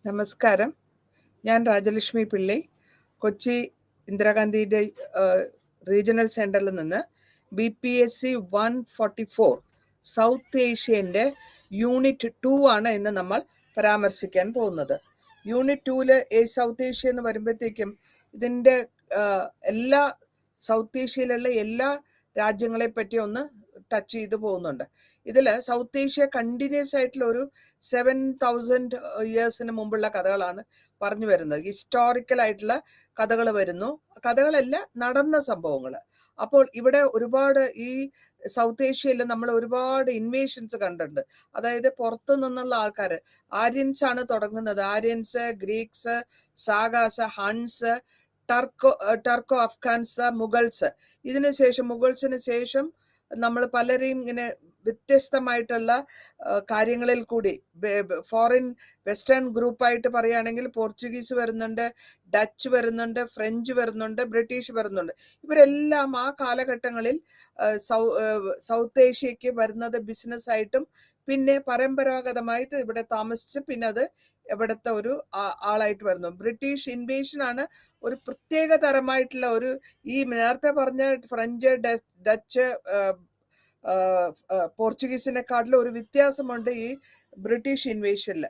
നമസ്കാരം. ഞാൻ രാജലക്ഷ്മി പിള്ളി, കൊച്ചി ഇന്ദിരാഗാന്ധിയുടെ റീജിയണൽ സെൻറ്ററിൽ നിന്ന് BPSC 144 സൗത്ത് ഏഷ്യൻ്റെ യൂണിറ്റ് 2 ആണ് ഇന്ന് നമ്മൾ പരാമർശിക്കാൻ പോകുന്നത്. യൂണിറ്റ് 2 സൗത്ത് ഏഷ്യ എന്ന് വരുമ്പോഴത്തേക്കും ഇതിൻ്റെ എല്ലാ സൗത്ത് ഏഷ്യയിലുള്ള എല്ലാ രാജ്യങ്ങളെ പറ്റി ഒന്ന് ടച്ച് ചെയ്ത് പോകുന്നുണ്ട്. ഇതിൽ സൗത്ത് ഏഷ്യ കണ്ടിന്യൂസ് ആയിട്ടുള്ള ഒരു 7000 ഇയേഴ്സിന് മുമ്പുള്ള കഥകളാണ് പറഞ്ഞു വരുന്നത്. ഹിസ്റ്റോറിക്കൽ ആയിട്ടുള്ള കഥകൾ വരുന്നു. കഥകളല്ല, നടന്ന സംഭവങ്ങൾ. അപ്പോൾ ഇവിടെ ഒരുപാട് ഈ സൗത്ത് ഏഷ്യയിൽ നമ്മൾ ഒരുപാട് ഇൻവേഷൻസ് കണ്ടിട്ടുണ്ട്. അതായത് പുറത്തു നിന്നുള്ള ആൾക്കാർ, ആര്യൻസ് ആണ് തുടങ്ങുന്നത്. Aryans, Greeks, Sakas, Huns, Turco Afghans, Mughals. മുഗൾസിന് ശേഷം നമ്മൾ പലരെയും ഇങ്ങനെ വ്യത്യസ്തമായിട്ടുള്ള കാര്യങ്ങളിൽ കൂടി ഫോറിൻ വെസ്റ്റേൺ ഗ്രൂപ്പായിട്ട് പറയുകയാണെങ്കിൽ പോർച്ചുഗീസ് വരുന്നുണ്ട്, ഡച്ച് വരുന്നുണ്ട്, ഫ്രഞ്ച് വരുന്നുണ്ട്, ബ്രിട്ടീഷ് വരുന്നുണ്ട്. ഇവരെല്ലാം ആ കാലഘട്ടങ്ങളിൽ സൗത്ത് ഏഷ്യക്ക് വരുന്നത് ബിസിനസ്സായിട്ടും പിന്നെ പരമ്പരാഗതമായിട്ട് ഇവിടെ താമസിച്ച് പിന്നെ അത് ഇവിടുത്തെ ഒരു ആളായിട്ട് വരുന്നു. ബ്രിട്ടീഷ് ഇൻവേഷൻ ആണ് ഒരു പ്രത്യേക തരമായിട്ടുള്ള ഒരു ഈ നേരത്തെ പറഞ്ഞ ഫ്രഞ്ച്, ഡച്ച്, പോർച്ചുഗീസിനെക്കാട്ടിലും ഒരു വ്യത്യാസമുണ്ട് ഈ ബ്രിട്ടീഷ് ഇൻവേഷനിൽ.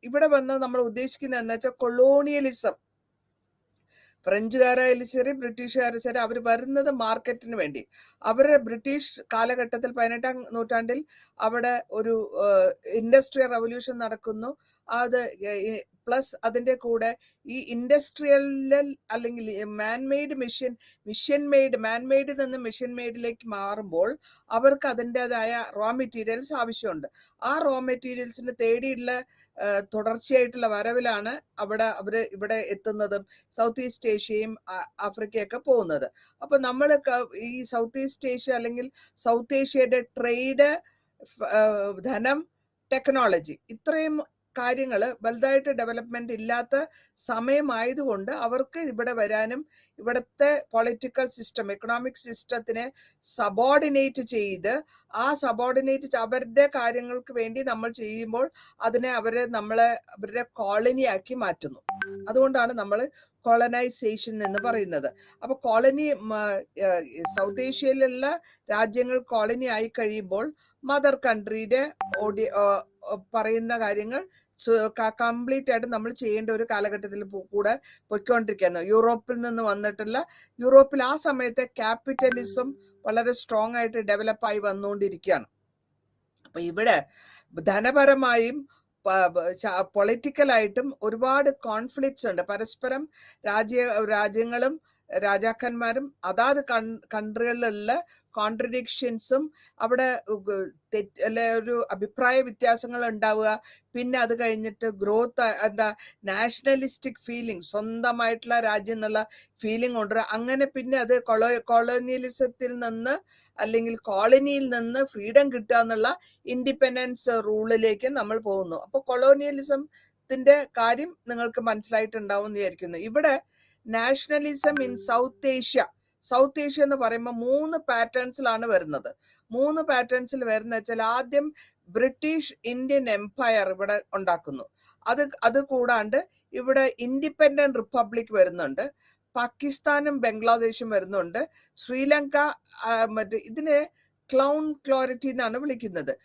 ഇവിടെ വന്ന് നമ്മൾ ഉദ്ദേശിക്കുന്നത് എന്താ വെച്ചാൽ കൊളോണിയലിസം. ഫ്രഞ്ചുകാരായാലും ശരി, ബ്രിട്ടീഷുകാരും ശരി, അവർ വരുന്നത് മാർക്കറ്റിന് വേണ്ടി. അവരുടെ ബ്രിട്ടീഷ് കാലഘട്ടത്തിൽ 18ാം നൂറ്റാണ്ടിൽ അവിടെ ഒരു ഇൻഡസ്ട്രിയൽ റവല്യൂഷൻ നടക്കുന്നു. അത് പ്ലസ് അതിൻ്റെ കൂടെ ഈ ഇൻഡസ്ട്രിയൽ അല്ലെങ്കിൽ മാൻമെയ്ഡ് മാൻമെയ്ഡിൽ നിന്ന് മെഷീൻ മെയ്ഡിലേക്ക് മാറുമ്പോൾ അവർക്ക് അതിൻ്റെതായ റോ മെറ്റീരിയൽസ് ആവശ്യമുണ്ട്. ആ റോ മെറ്റീരിയൽസിന് തേടിയുള്ള തുടർച്ചയായിട്ടുള്ള വരവിലാണ് ഇവിടെ എത്തുന്നതും സൗത്ത് ഈസ്റ്റ് ഏഷ്യയും ആഫ്രിക്കയൊക്കെ പോകുന്നത്. അപ്പൊ നമ്മൾ ഈ സൗത്ത് ഈസ്റ്റ് ഏഷ്യ അല്ലെങ്കിൽ സൗത്ത് ഏഷ്യയുടെ ട്രേഡ്, ധനം, ടെക്നോളജി, ഇത്രയും കാര്യങ്ങൾ വലുതായിട്ട് ഡെവലപ്മെന്റ് ഇല്ലാത്ത സമയമായതുകൊണ്ട് അവർക്ക് ഇവിടെ വരാനും ഇവിടുത്തെ പൊളിറ്റിക്കൽ സിസ്റ്റം, എക്കണോമിക് സിസ്റ്റത്തിനെ സബോർഡിനേറ്റ് ചെയ്ത് അവരുടെ കാര്യങ്ങൾക്ക് വേണ്ടി നമ്മൾ ചെയ്യുമ്പോൾ അതിനെ അവരുടെ കോളനിയാക്കി മാറ്റുന്നു. അതുകൊണ്ടാണ് നമ്മൾ കോളനൈസേഷൻ എന്ന് പറയുന്നത്. അപ്പൊ സൗത്ത് ഏഷ്യയിലുള്ള രാജ്യങ്ങൾ കോളനി ആയി കഴിയുമ്പോൾ മദർ കൺട്രിയുടെ പറയുന്ന കാര്യങ്ങൾ കംപ്ലീറ്റ് ആയിട്ട് നമ്മൾ ചെയ്യേണ്ട ഒരു കാലഘട്ടത്തിൽ കൂടെ പൊയ്ക്കൊണ്ടിരിക്കുന്നു. യൂറോപ്പിൽ ആ സമയത്തെ ക്യാപിറ്റലിസം വളരെ സ്ട്രോങ് ആയിട്ട് ഡെവലപ്പായി വന്നുകൊണ്ടിരിക്കുകയാണ്. അപ്പൊ ഇവിടെ ധനപരമായും പൊളിറ്റിക്കലായിട്ടും ഒരുപാട് കോൺഫ്ലിക്ട്സ് ഉണ്ട്. പരസ്പരം രാജ്യങ്ങളും രാജാക്കന്മാരും അതാത് കൺട്രികളിലുള്ള കോൺട്രഡിക്ഷൻസും അവിടെ ഒരു അഭിപ്രായ വ്യത്യാസങ്ങൾ ഉണ്ടാവുക. പിന്നെ അത് കഴിഞ്ഞിട്ട് ഗ്രോത്ത്, നാഷണലിസ്റ്റിക് ഫീലിംഗ്, സ്വന്തമായിട്ടുള്ള രാജ്യം എന്നുള്ള ഫീലിംഗ് കൊണ്ടുവരിക. അങ്ങനെ പിന്നെ അത് കൊളോണിയലിസത്തിൽ നിന്ന് അല്ലെങ്കിൽ കോളനിയിൽ നിന്ന് ഫ്രീഡം കിട്ടുക എന്നുള്ള ഇൻഡിപെൻഡൻസ് റൂളിലേക്ക് നമ്മൾ പോകുന്നു. അപ്പോൾ കൊളോണിയലിസത്തിന്റെ കാര്യം നിങ്ങൾക്ക് മനസ്സിലായിട്ടുണ്ടാവും എന്ന് വിചാരിക്കുന്നു. ഇവിടെ നാഷണലിസം ഇൻ സൗത്ത് ഏഷ്യ എന്ന് പറയുമ്പോൾ 3 പാറ്റേൺസിലാണ് വരുന്നത്. 3 പാറ്റേൺസിൽ വരുന്ന വെച്ചാൽ ആദ്യം ബ്രിട്ടീഷ് ഇന്ത്യൻ എംപയർ ഇവിടെ ഉണ്ടാക്കുന്നു. അത് കൂടാണ്ട് ഇവിടെ ഇൻഡിപെൻഡന്റ് റിപ്പബ്ലിക് വരുന്നുണ്ട്, പാകിസ്ഥാനും ബംഗ്ലാദേശും വരുന്നുണ്ട്, ശ്രീലങ്ക ഇതിനെ ക്ലോറിറ്റി എന്നാണ് വിളിക്കുന്നത്,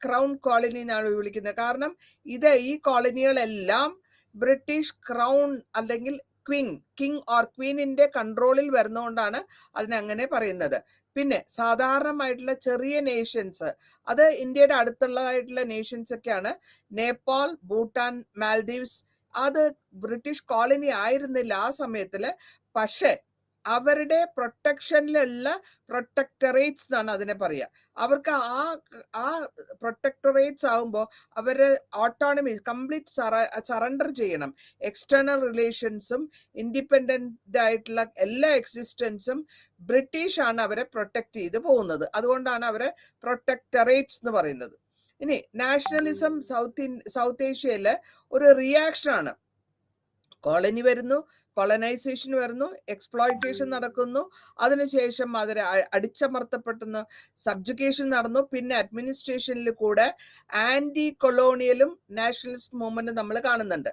ക്രൗൺ കോളനി എന്നാണ് വിളിക്കുന്നത്. കാരണം ഈ കോളനികളെല്ലാം ബ്രിട്ടീഷ് ക്രൗൺ അല്ലെങ്കിൽ കിങ് ഓർ ക്വീനിന്റെ കൺട്രോളിൽ വരുന്നതുകൊണ്ടാണ് അതിനങ്ങനെ പറയുന്നത്. പിന്നെ സാധാരണമായിട്ടുള്ള ചെറിയ നേഷൻസ്, അത് ഇന്ത്യയുടെ അടുത്തുള്ളതായിട്ടുള്ള നേഷൻസ് ഒക്കെയാണ്. നേപ്പാൾ, ഭൂട്ടാൻ, മാൽദീവ്സ്. അത് ബ്രിട്ടീഷ് കോളനി ആയിരുന്നില്ല ആ സമയത്തില്. പക്ഷെ അവരുടെ പ്രൊട്ടക്ഷനിലുള്ള പ്രൊട്ടക്ടറേറ്റ്സ് എന്നാണ് അതിനെ പറയുക. അവർക്ക് ആ പ്രൊട്ടക്ടറേറ്റ്സ് ആകുമ്പോൾ അവര് ഓട്ടോണമി കംപ്ലീറ്റ് സറണ്ടർ ചെയ്യണം. എക്സ്റ്റേണൽ റിലേഷൻസും ഇൻഡിപെൻഡന്റ് ആയിട്ടുള്ള എല്ലാ എക്സിസ്റ്റൻസും ബ്രിട്ടീഷ് ആണ് അവരെ പ്രൊട്ടക്ട് ചെയ്ത് പോകുന്നത്. അതുകൊണ്ടാണ് അവരെ പ്രൊട്ടക്ടറേറ്റ്സ് എന്ന് പറയുന്നത്. ഇനി നാഷണലിസം സൗത്ത് ഏഷ്യയില് ഒരു റിയാക്ഷൻ ആണ്. കോളനി വരുന്നു, കൊളനൈസേഷൻ വരുന്നു, എക്സ്പ്ലോയിറ്റേഷൻ നടക്കുന്നു, അതിനുശേഷം അതിനെ അടിച്ചമർത്തപ്പെടുന്നു, സബ്ജുഗേഷൻ നടന്നു, പിന്നെ അഡ്മിനിസ്ട്രേഷനിൽ കൂടെ ആന്റി കൊളോണിയലും നാഷണലിസ്റ്റ് മൂവ്മെന്റ് നമ്മൾ കാണുന്നുണ്ട്.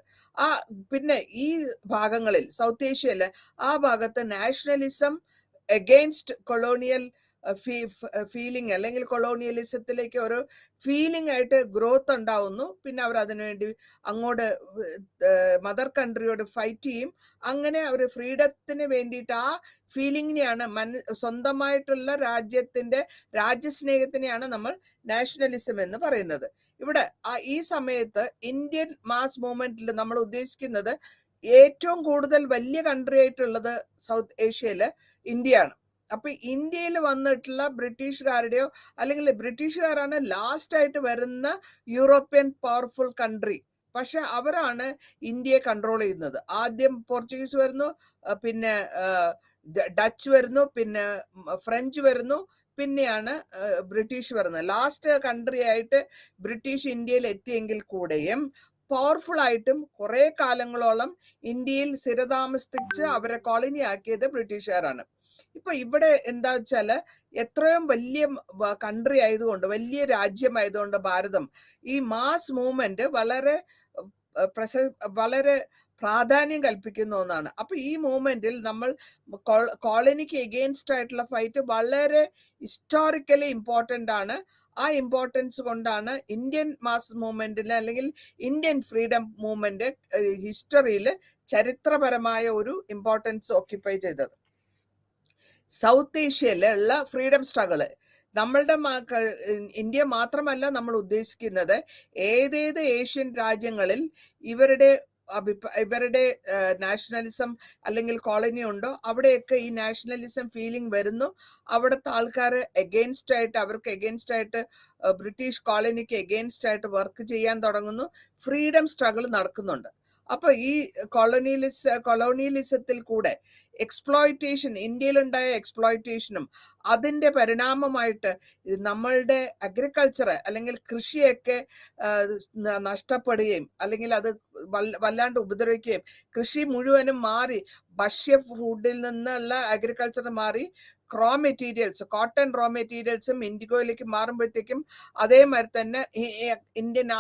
പിന്നെ ഈ ഭാഗങ്ങളിൽ സൗത്ത് ഏഷ്യയില് ആ ഭാഗത്ത് നാഷണലിസം എഗെയിൻസ്റ്റ് കൊളോണിയൽ ഫീലിംഗ് അല്ലെങ്കിൽ കൊളോണിയലിസത്തിലേക്ക് ഒരു ഫീലിംഗ് ആയിട്ട് ഗ്രോത്ത് ഉണ്ടാവുന്നു. പിന്നെ അവർ അതിനുവേണ്ടി അങ്ങോട്ട് മദർ കൺട്രിയോട് ഫൈറ്റ് ചെയ്യും. അങ്ങനെ അവർ ഫ്രീഡത്തിന് വേണ്ടിയിട്ട് ആ ഫീലിംഗിനെയാണ് സ്വന്തമായിട്ടുള്ള രാജ്യത്തിന്റെ രാജ്യസ്നേഹത്തിനെയാണ് നമ്മൾ നാഷണലിസം എന്ന് പറയുന്നത്. ഇവിടെ ഈ സമയത്ത് ഇന്ത്യൻ മാസ് മൂവ്മെന്റിൽ നമ്മൾ ഉദ്ദേശിക്കുന്നത് ഏറ്റവും കൂടുതൽ വലിയ കൺട്രി ആയിട്ടുള്ളത് സൗത്ത് ഏഷ്യയില് ഇന്ത്യയാണ്. അപ്പൊ ഇന്ത്യയിൽ വന്നിട്ടുള്ള ബ്രിട്ടീഷുകാരുടെയോ അല്ലെങ്കിൽ ബ്രിട്ടീഷുകാരാണ് ലാസ്റ്റ് ആയിട്ട് വരുന്ന യൂറോപ്യൻ പവർഫുൾ കൺട്രി. പക്ഷെ അവരാണ് ഇന്ത്യയെ കൺട്രോൾ ചെയ്യുന്നത്. ആദ്യം പോർച്ചുഗീസ് വരുന്നു, പിന്നെ ഡച്ച് വരുന്നു, പിന്നെ ഫ്രഞ്ച് വരുന്നു, പിന്നെയാണ് ബ്രിട്ടീഷ് വരുന്നത്. ലാസ്റ്റ് കൺട്രി ആയിട്ട് ബ്രിട്ടീഷ് ഇന്ത്യയിൽ എത്തിയെങ്കിൽ കൂടെയും പവർഫുൾ ആയിട്ടും കുറെ കാലങ്ങളോളം ഇന്ത്യയിൽ സ്ഥിരതാമസിച്ച് അവരെ കോളനി ആക്കിയത് ബ്രിട്ടീഷുകാരാണ്. ഇപ്പൊ ഇവിടെ എന്താ വെച്ചാല് എത്രയും വലിയ കൺട്രി ആയതുകൊണ്ട്, വലിയ രാജ്യമായതുകൊണ്ട് ഭാരതം ഈ മാസ് മൂവ്മെന്റ് വളരെ പ്രാധാന്യം കൽപ്പിക്കുന്ന ഒന്നാണ്. അപ്പൊ ഈ മൂവ്മെന്റിൽ നമ്മൾ കോളനിക്ക് എഗെയിൻസ്റ്റ് ആയിട്ടുള്ള ഫൈറ്റ് വളരെ ഹിസ്റ്റോറിക്കലി ഇമ്പോർട്ടന്റ് ആണ്. ആ ഇമ്പോർട്ടൻസ് കൊണ്ടാണ് ഇന്ത്യൻ മാസ് മൂവ്മെന്റിന് അല്ലെങ്കിൽ ഇന്ത്യൻ ഫ്രീഡം മൂവ്മെന്റ് ഹിസ്റ്ററിയിൽ ചരിത്രപരമായ ഒരു ഇമ്പോർട്ടൻസ് ഓക്യുപ്പൈ ചെയ്തത്. സൗത്ത് ഏഷ്യയിലുള്ള ഫ്രീഡം സ്ട്രഗിള് നമ്മളുടെ ഇന്ത്യ മാത്രമല്ല നമ്മൾ ഉദ്ദേശിക്കുന്നത്, ഏതേത് ഏഷ്യൻ രാജ്യങ്ങളിൽ ഇവരുടെ നാഷണലിസം അല്ലെങ്കിൽ കോളനി ഉണ്ടോ അവിടെയൊക്കെ ഈ നാഷണലിസം ഫീലിംഗ് വരുന്നു. അവിടുത്തെ ആൾക്കാർ അവർക്ക് എഗെയിൻസ്റ്റ് ആയിട്ട് ബ്രിട്ടീഷ് കോളനിക്ക് എഗെയിൻസ്റ്റ് ആയിട്ട് വർക്ക് ചെയ്യാൻ തുടങ്ങുന്നു. ഫ്രീഡം സ്ട്രഗിൾ നടക്കുന്നുണ്ട്. അപ്പൊ ഈ കൊളോണിയലിസത്തിൽ കൂടെ എക്സ്പ്ലോയിറ്റേഷൻ, ഇന്ത്യയിലുണ്ടായ എക്സ്പ്ലോയിറ്റേഷനും അതിന്റെ പരിണാമമായിട്ട് നമ്മളുടെ അഗ്രികൾച്ചർ അല്ലെങ്കിൽ കൃഷിയൊക്കെ നഷ്ടപ്പെടുകയും അല്ലെങ്കിൽ അത് വല്ലാണ്ട് ഉപദ്രവിക്കുകയും കൃഷി മുഴുവനും മാറി ഭക്ഷ്യ ഫുഡിൽ നിന്നുള്ള അഗ്രികൾച്ചർ മാറി കോട്ടൺ റോ മെറ്റീരിയൽസും ഇൻഡിഗോയിലേക്ക് മാറുമ്പോഴത്തേക്കും അതേമാതിരി തന്നെ ഇന്ത്യൻ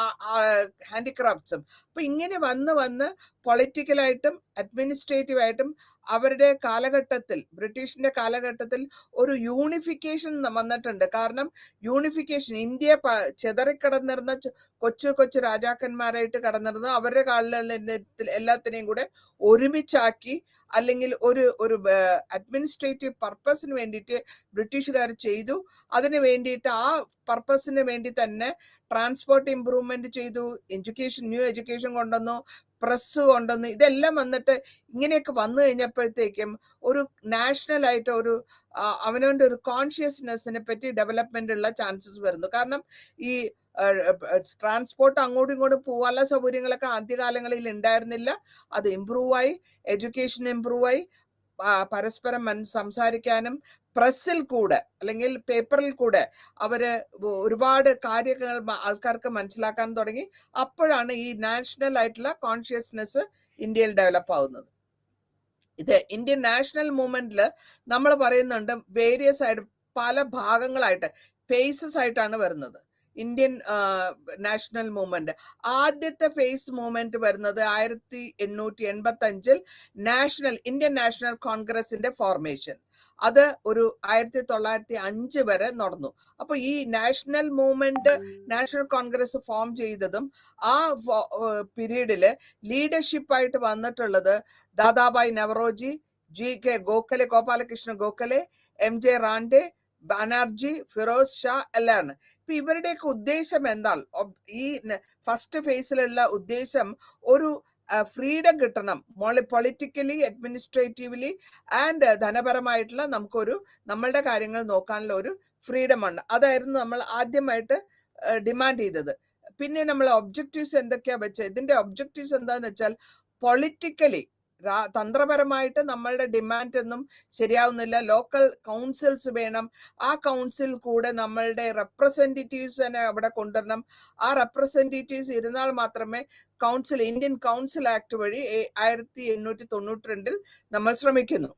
ഹാൻഡിക്രാഫ്റ്റ്സും. അപ്പൊ ഇങ്ങനെ വന്ന് പൊളിറ്റിക്കലായിട്ടും അഡ്മിനിസ്ട്രേറ്റീവായിട്ടും അവരുടെ കാലഘട്ടത്തിൽ, ബ്രിട്ടീഷിന്റെ കാലഘട്ടത്തിൽ ഒരു യൂണിഫിക്കേഷൻ വന്നിട്ടുണ്ട്. കാരണം യൂണിഫിക്കേഷൻ, ഇന്ത്യ ചെതറിക്കിടന്നിരുന്ന കൊച്ചു രാജാക്കന്മാരായിട്ട് കടന്നിരുന്ന അവരുടെ കാലഘട്ടത്തിൽ എല്ലാത്തിനെയും കൂടെ ഒരുമിച്ചാക്കി അല്ലെങ്കിൽ ഒരു അഡ്മിനിസ്ട്രേറ്റീവ് പർപ്പസിന് വേണ്ടിയിട്ട് ബ്രിട്ടീഷുകാർ ചെയ്തു. അതിന് വേണ്ടിയിട്ട് ആ പർപ്പസിന് വേണ്ടി തന്നെ ട്രാൻസ്പോർട്ട് ഇംപ്രൂവ്മെന്റ് ചെയ്തു, ന്യൂ എഡ്യൂക്കേഷൻ കൊണ്ടുവന്നു, പ്രസ് കൊണ്ടുവന്നു. ഇതെല്ലാം വന്നിട്ട് ഇങ്ങനെയൊക്കെ വന്നു കഴിഞ്ഞപ്പോഴത്തേക്കും ഒരു നാഷണൽ ആയിട്ട് അവനവന്റെ ഒരു കോൺഷ്യസ്നെസ്സിനെ പറ്റി ഡെവലപ്മെന്റ് ഉള്ള ചാൻസസ് വരുന്നു. കാരണം ഈ ട്രാൻസ്പോർട്ട് അങ്ങോട്ടും ഇങ്ങോട്ടും പോകാനുള്ള സൗകര്യങ്ങളൊക്കെ ആദ്യകാലങ്ങളിൽ ഉണ്ടായിരുന്നില്ല. അത് ഇംപ്രൂവ് ആയി, എഡ്യൂക്കേഷൻ ഇംപ്രൂവ് ആയി, പരസ്പരം സംസാരിക്കാനും പ്രസ്സിൽ കൂടെ അല്ലെങ്കിൽ പേപ്പറിൽ കൂടെ ഒരുപാട് കാര്യങ്ങൾ ആൾക്കാർക്ക് മനസ്സിലാക്കാൻ തുടങ്ങി. അപ്പോഴാണ് ഈ നാഷണൽ ആയിട്ടുള്ള കോൺഷ്യസ്നെസ് ഇന്ത്യയിൽ ഡെവലപ്പ് ആവുന്നത്. ഇത് ഇന്ത്യൻ നാഷണൽ മൂവ്മെന്റിൽ നമ്മൾ പറയുന്നുണ്ട് വേരിയസ് ആയിട്ട് പല ഭാഗങ്ങളായിട്ട് ഫേസസ് ആയിട്ടാണ് വരുന്നത്. ഇന്ത്യൻ നാഷണൽ മൂവ്മെന്റ് ആദ്യത്തെ ഫേസ് മൂവ്മെന്റ് വരുന്നത് 1885 ഇന്ത്യൻ നാഷണൽ കോൺഗ്രസിന്റെ ഫോർമേഷൻ. അത് ഒരു 1905 വരെ നടന്നു. അപ്പൊ ഈ national movement, national Congress form ചെയ്തതും ആ പീരീഡില് ലീഡർഷിപ്പായിട്ട് വന്നിട്ടുള്ളത് ദാദാഭായ് നവറോജി, GK ഗോഖലെ, ഗോപാലകൃഷ്ണ ഗോഖലെ, MJ റാൻഡെ, ബാനർജി, ഫിറോസ് ഷാ എല്ലാമാണ്. ഇപ്പൊ ഇവരുടെയൊക്കെ ഉദ്ദേശം എന്നാൽ, ഈ ഫസ്റ്റ് ഫേസിലുള്ള ഉദ്ദേശം ഒരു ഫ്രീഡം കിട്ടണം, പൊളിറ്റിക്കലി, അഡ്മിനിസ്ട്രേറ്റീവ്ലി ആൻഡ് ധനപരമായിട്ടുള്ള നമ്മളുടെ കാര്യങ്ങൾ നോക്കാനുള്ള ഒരു ഫ്രീഡമാണ്. അതായിരുന്നു നമ്മൾ ആദ്യമായിട്ട് ഡിമാൻഡ് ചെയ്തത്. പിന്നെ നമ്മൾ ഒബ്ജക്റ്റീവ്സ് എന്തൊക്കെയാ വെച്ചത്? ഇതിന്റെ ഒബ്ജക്റ്റീവ്സ് എന്താന്ന് വെച്ചാൽ പൊളിറ്റിക്കലി തന്ത്രപരമായിട്ട് നമ്മളുടെ ഡിമാൻഡ് ഒന്നും ശരിയാവുന്നില്ല. ലോക്കൽ കൗൺസിൽസ് വേണം. ആ കൗൺസിൽ കൂടെ നമ്മളുടെ റെപ്രസെൻറ്റേറ്റീവ്സിനെ അവിടെ കൊണ്ടുവരണം. ആ റെപ്രസെൻറ്റേറ്റീവ്സ് ഇരുന്നാൽ മാത്രമേ ഇന്ത്യൻ കൗൺസിൽ ആക്ട് വഴി 1892 നമ്മൾ ശ്രമിക്കുന്നു.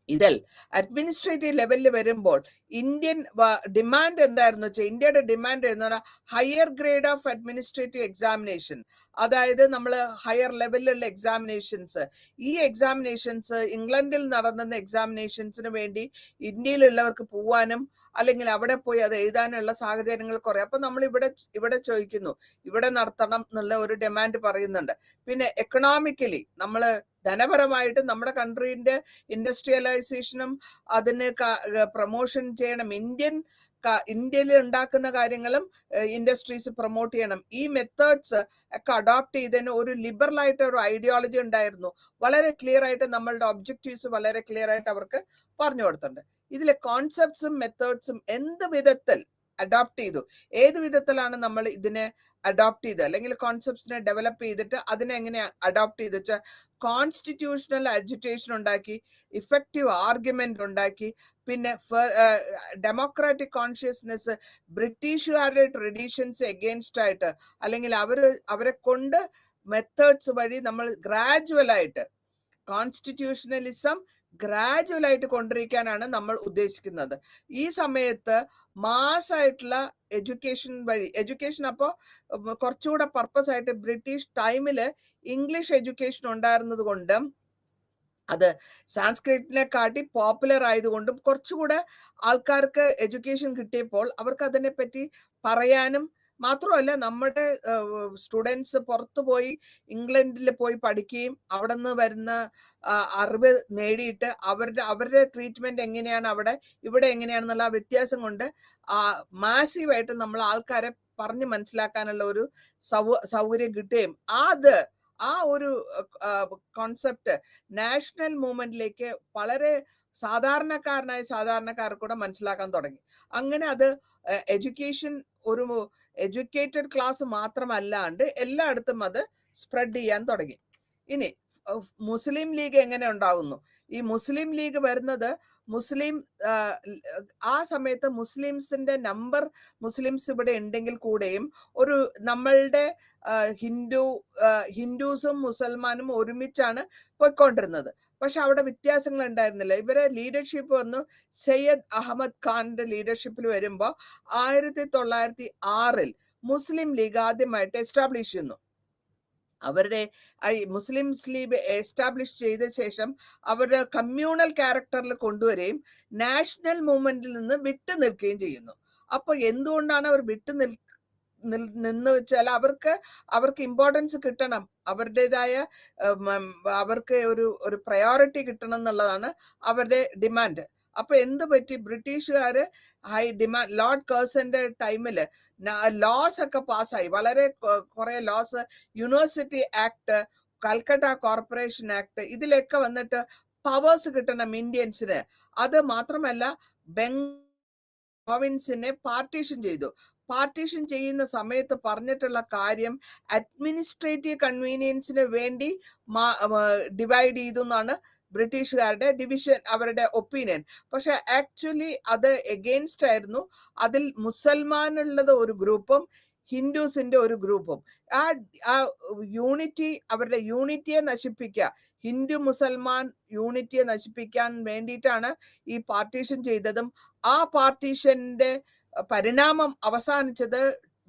ഇതിൽ അഡ്മിനിസ്ട്രേറ്റീവ് ലെവലിൽ വരുമ്പോൾ ഇന്ത്യൻ ഡിമാൻഡ് എന്തായിരുന്നു വെച്ചാൽ, ഇന്ത്യയുടെ ഡിമാൻഡ് എന്ന് പറഞ്ഞാൽ higher grade of administrative examination. അതായത് നമ്മൾ ഹയർ ലെവലിലുള്ള എക്സാമിനേഷൻസ്, ഈ എക്സാമിനേഷൻസ് ഇംഗ്ലണ്ടിൽ നടന്ന എക്സാമിനേഷൻസിന് വേണ്ടി ഇന്ത്യയിലുള്ളവർക്ക് പോവാനും അല്ലെങ്കിൽ അവിടെ പോയി അത് എഴുതാനുള്ള സാഹചര്യങ്ങൾ കുറേ. അപ്പൊ നമ്മൾ ഇവിടെ ചോദിക്കുന്നു, ഇവിടെ നടത്തണം എന്നുള്ള ഒരു ഡിമാൻഡ് പറയുന്നുണ്ട്. പിന്നെ എക്കണോമിക്കലി നമ്മൾ ധനപരമായിട്ട് നമ്മുടെ കൺട്രീന്റെ ഇൻഡസ്ട്രിയലൈസേഷനും അതിന് പ്രൊമോഷൻ ചെയ്യണം. ഇന്ത്യയിൽ ഉണ്ടാക്കുന്ന കാര്യങ്ങളും ഇൻഡസ്ട്രീസ് പ്രൊമോട്ട് ചെയ്യണം. ഈ മെത്തേഡ്സ് ഒക്കെ അഡോപ്റ്റ് ചെയ്തതിന് ഒരു ലിബറൽ ആയിട്ട് ഒരു ഐഡിയോളജി ഉണ്ടായിരുന്നു. വളരെ ക്ലിയർ ആയിട്ട് നമ്മളുടെ ഒബ്ജക്റ്റീവ്സ് വളരെ ക്ലിയർ ആയിട്ട് അവർക്ക് പറഞ്ഞു കൊടുത്തിട്ടുണ്ട്. ഇതിലെ കോൺസെപ്റ്റ്സും മെത്തേഡ്സും എന്ത് വിധത്തിൽ അഡോപ്റ്റ് ചെയ്തു, ഏത് വിധത്തിലാണ് നമ്മൾ ഇതിനെ അഡോപ്റ്റ് ചെയ്ത് അല്ലെങ്കിൽ കോൺസെപ്റ്റ്സിനെ ഡെവലപ്പ് ചെയ്തിട്ട് അതിനെ എങ്ങനെ അഡോപ്റ്റ് ചെയ്ത് വെച്ചാൽ കോൺസ്റ്റിറ്റ്യൂഷണൽ അജിറ്റേഷൻ ഉണ്ടാക്കി, ഇഫക്റ്റീവ് ആർഗ്യുമെന്റ് ഉണ്ടാക്കി, പിന്നെ ഡെമോക്രാറ്റിക് കോൺഷ്യസ്നെസ്, ബ്രിട്ടീഷുകാരുടെ ട്രഡീഷൻസ് എഗെയിൻസ്റ്റ് ആയിട്ട് അല്ലെങ്കിൽ അവരെ കൊണ്ട് മെത്തേഡ്സ് വഴി നമ്മൾ ഗ്രാജുവലായിട്ട് കോൺസ്റ്റിറ്റ്യൂഷണലിസം ഗ്രാജുവലായിട്ട് കൊണ്ടിരിക്കാനാണ് നമ്മൾ ഉദ്ദേശിക്കുന്നത്. ഈ സമയത്ത് മാസ്സായിട്ടുള്ള എഡ്യൂക്കേഷൻ വഴി, എഡ്യൂക്കേഷൻ അപ്പോൾ കുറച്ചുകൂടെ പർപ്പസ് ആയിട്ട് ബ്രിട്ടീഷ് ടൈമിൽ ഇംഗ്ലീഷ് എഡ്യൂക്കേഷൻ ഉണ്ടായിരുന്നത് കൊണ്ട് അത് സാൻസ്ക്രിറ്റിനെ കാട്ടി പോപ്പുലർ ആയതുകൊണ്ടും കുറച്ചുകൂടെ ആൾക്കാർക്ക് എഡ്യൂക്കേഷൻ കിട്ടിയപ്പോൾ അവർക്ക് അതിനെപ്പറ്റി പറയാനും, മാത്രമല്ല നമ്മുടെ സ്റ്റുഡൻസ് പുറത്തു പോയി ഇംഗ്ലണ്ടിൽ പോയി പഠിക്കുകയും അവിടെ നിന്ന് വരുന്ന അറിവ് നേടിയിട്ട് അവരുടെ ട്രീറ്റ്മെന്റ് എങ്ങനെയാണ് ഇവിടെ എങ്ങനെയാണെന്നുള്ള ആ വ്യത്യാസം കൊണ്ട് മാസീവായിട്ട് നമ്മൾ ആൾക്കാരെ പറഞ്ഞ് മനസ്സിലാക്കാനുള്ള ഒരു സൗകര്യം കിട്ടുകയും ആ ഒരു കോൺസെപ്റ്റ് നാഷണൽ മൂവ്മെന്റിലേക്ക് വളരെ സാധാരണക്കാർക്ക് കൂടെ മനസ്സിലാക്കാൻ തുടങ്ങി. അങ്ങനെ അത് എഡ്യൂക്കേഷൻ ഒരു എഡ്യൂക്കേറ്റഡ് ക്ലാസ് മാത്രമല്ലാണ്ട് എല്ലായിടത്തും അത് സ്പ്രെഡ് ചെയ്യാൻ തുടങ്ങി. ഇനി മുസ്ലിം ലീഗ് എങ്ങനെ ഉണ്ടാകുന്നു? ഈ മുസ്ലിം ലീഗ് വരുന്നത് ആ സമയത്ത് മുസ്ലിംസിന്റെ നമ്പർ മുസ്ലിംസ് ഇവിടെ ഉണ്ടെങ്കിൽ കൂടെയും ഒരു നമ്മളുടെ ഹിന്ദുസും മുസൽമാനും ഒരുമിച്ചാണ് പോയിക്കൊണ്ടിരുന്നത്. പക്ഷെ അവിടെ വ്യത്യാസങ്ങൾ ഉണ്ടായിരുന്നില്ല. ഇവരെ ലീഡർഷിപ്പ് വന്നു സയ്യദ് അഹമ്മദ് ഖാന്റെ ലീഡർഷിപ്പിൽ വരുമ്പോൾ 1906 മുസ്ലിം ലീഗ് ആദ്യമായിട്ട് എസ്റ്റാബ്ലിഷ് ചെയ്യുന്നു. അവരുടെ മുസ്ലിംസ് ലീഗ് എസ്റ്റാബ്ലിഷ് ചെയ്ത ശേഷം അവരുടെ കമ്മ്യൂണൽ ക്യാരക്ടറിൽ കൊണ്ടുവരികയും നാഷണൽ മൂവ്മെന്റിൽ നിന്ന് വിട്ടു നിൽക്കുകയും ചെയ്യുന്നു. അപ്പൊ എന്തുകൊണ്ടാണ് അവർ നിന്ന് വെച്ചാൽ അവർക്ക് ഇമ്പോർട്ടൻസ് കിട്ടണം, അവരുടേതായ അവർക്ക് ഒരു പ്രയോറിറ്റി കിട്ടണം എന്നുള്ളതാണ് അവരുടെ ഡിമാൻഡ്. അപ്പൊ എന്ത് പറ്റി, ബ്രിട്ടീഷുകാര് ലോർഡ് കേഴ്സന്റെ ടൈമില് ലോസ് ഒക്കെ പാസ്സായി, വളരെ കുറെ laws, university act, Calcutta corporation act, ഇതിലൊക്കെ വന്നിട്ട് പവേഴ്സ് കിട്ടണം ഇന്ത്യൻസിന്. അത് മാത്രമല്ല പ്രോവിൻസിനെ പാർട്ടീഷൻ ചെയ്തു. പാർട്ടീഷൻ ചെയ്യുന്ന സമയത്ത് പറഞ്ഞിട്ടുള്ള കാര്യം അഡ്മിനിസ്ട്രേറ്റീവ് കൺവീനിയൻസിന് വേണ്ടി ഡിവൈഡ് ചെയ്തു എന്നാണ് ബ്രിട്ടീഷുകാരുടെ ഡിവിഷൻ, അവരുടെ ഒപ്പീനിയൻ. പക്ഷെ ആക്ച്വലി അത് എഗെയിൻസ്റ്റ് ആയിരുന്നു. അതിൽ മുസൽമാനുള്ളത് ഒരു ഗ്രൂപ്പും ഹിന്ദുസിന്റെ ഒരു ഗ്രൂപ്പും. ആ യൂണിറ്റി, അവരുടെ യൂണിറ്റിയെ നശിപ്പിക്കുക, ഹിന്ദു മുസൽമാൻ യൂണിറ്റിയെ നശിപ്പിക്കാൻ വേണ്ടിയിട്ടാണ് ഈ പാർട്ടീഷൻ ചെയ്തതും. ആ പാർട്ടീഷന്റെ പരിണാമം അവസാനിച്ചത്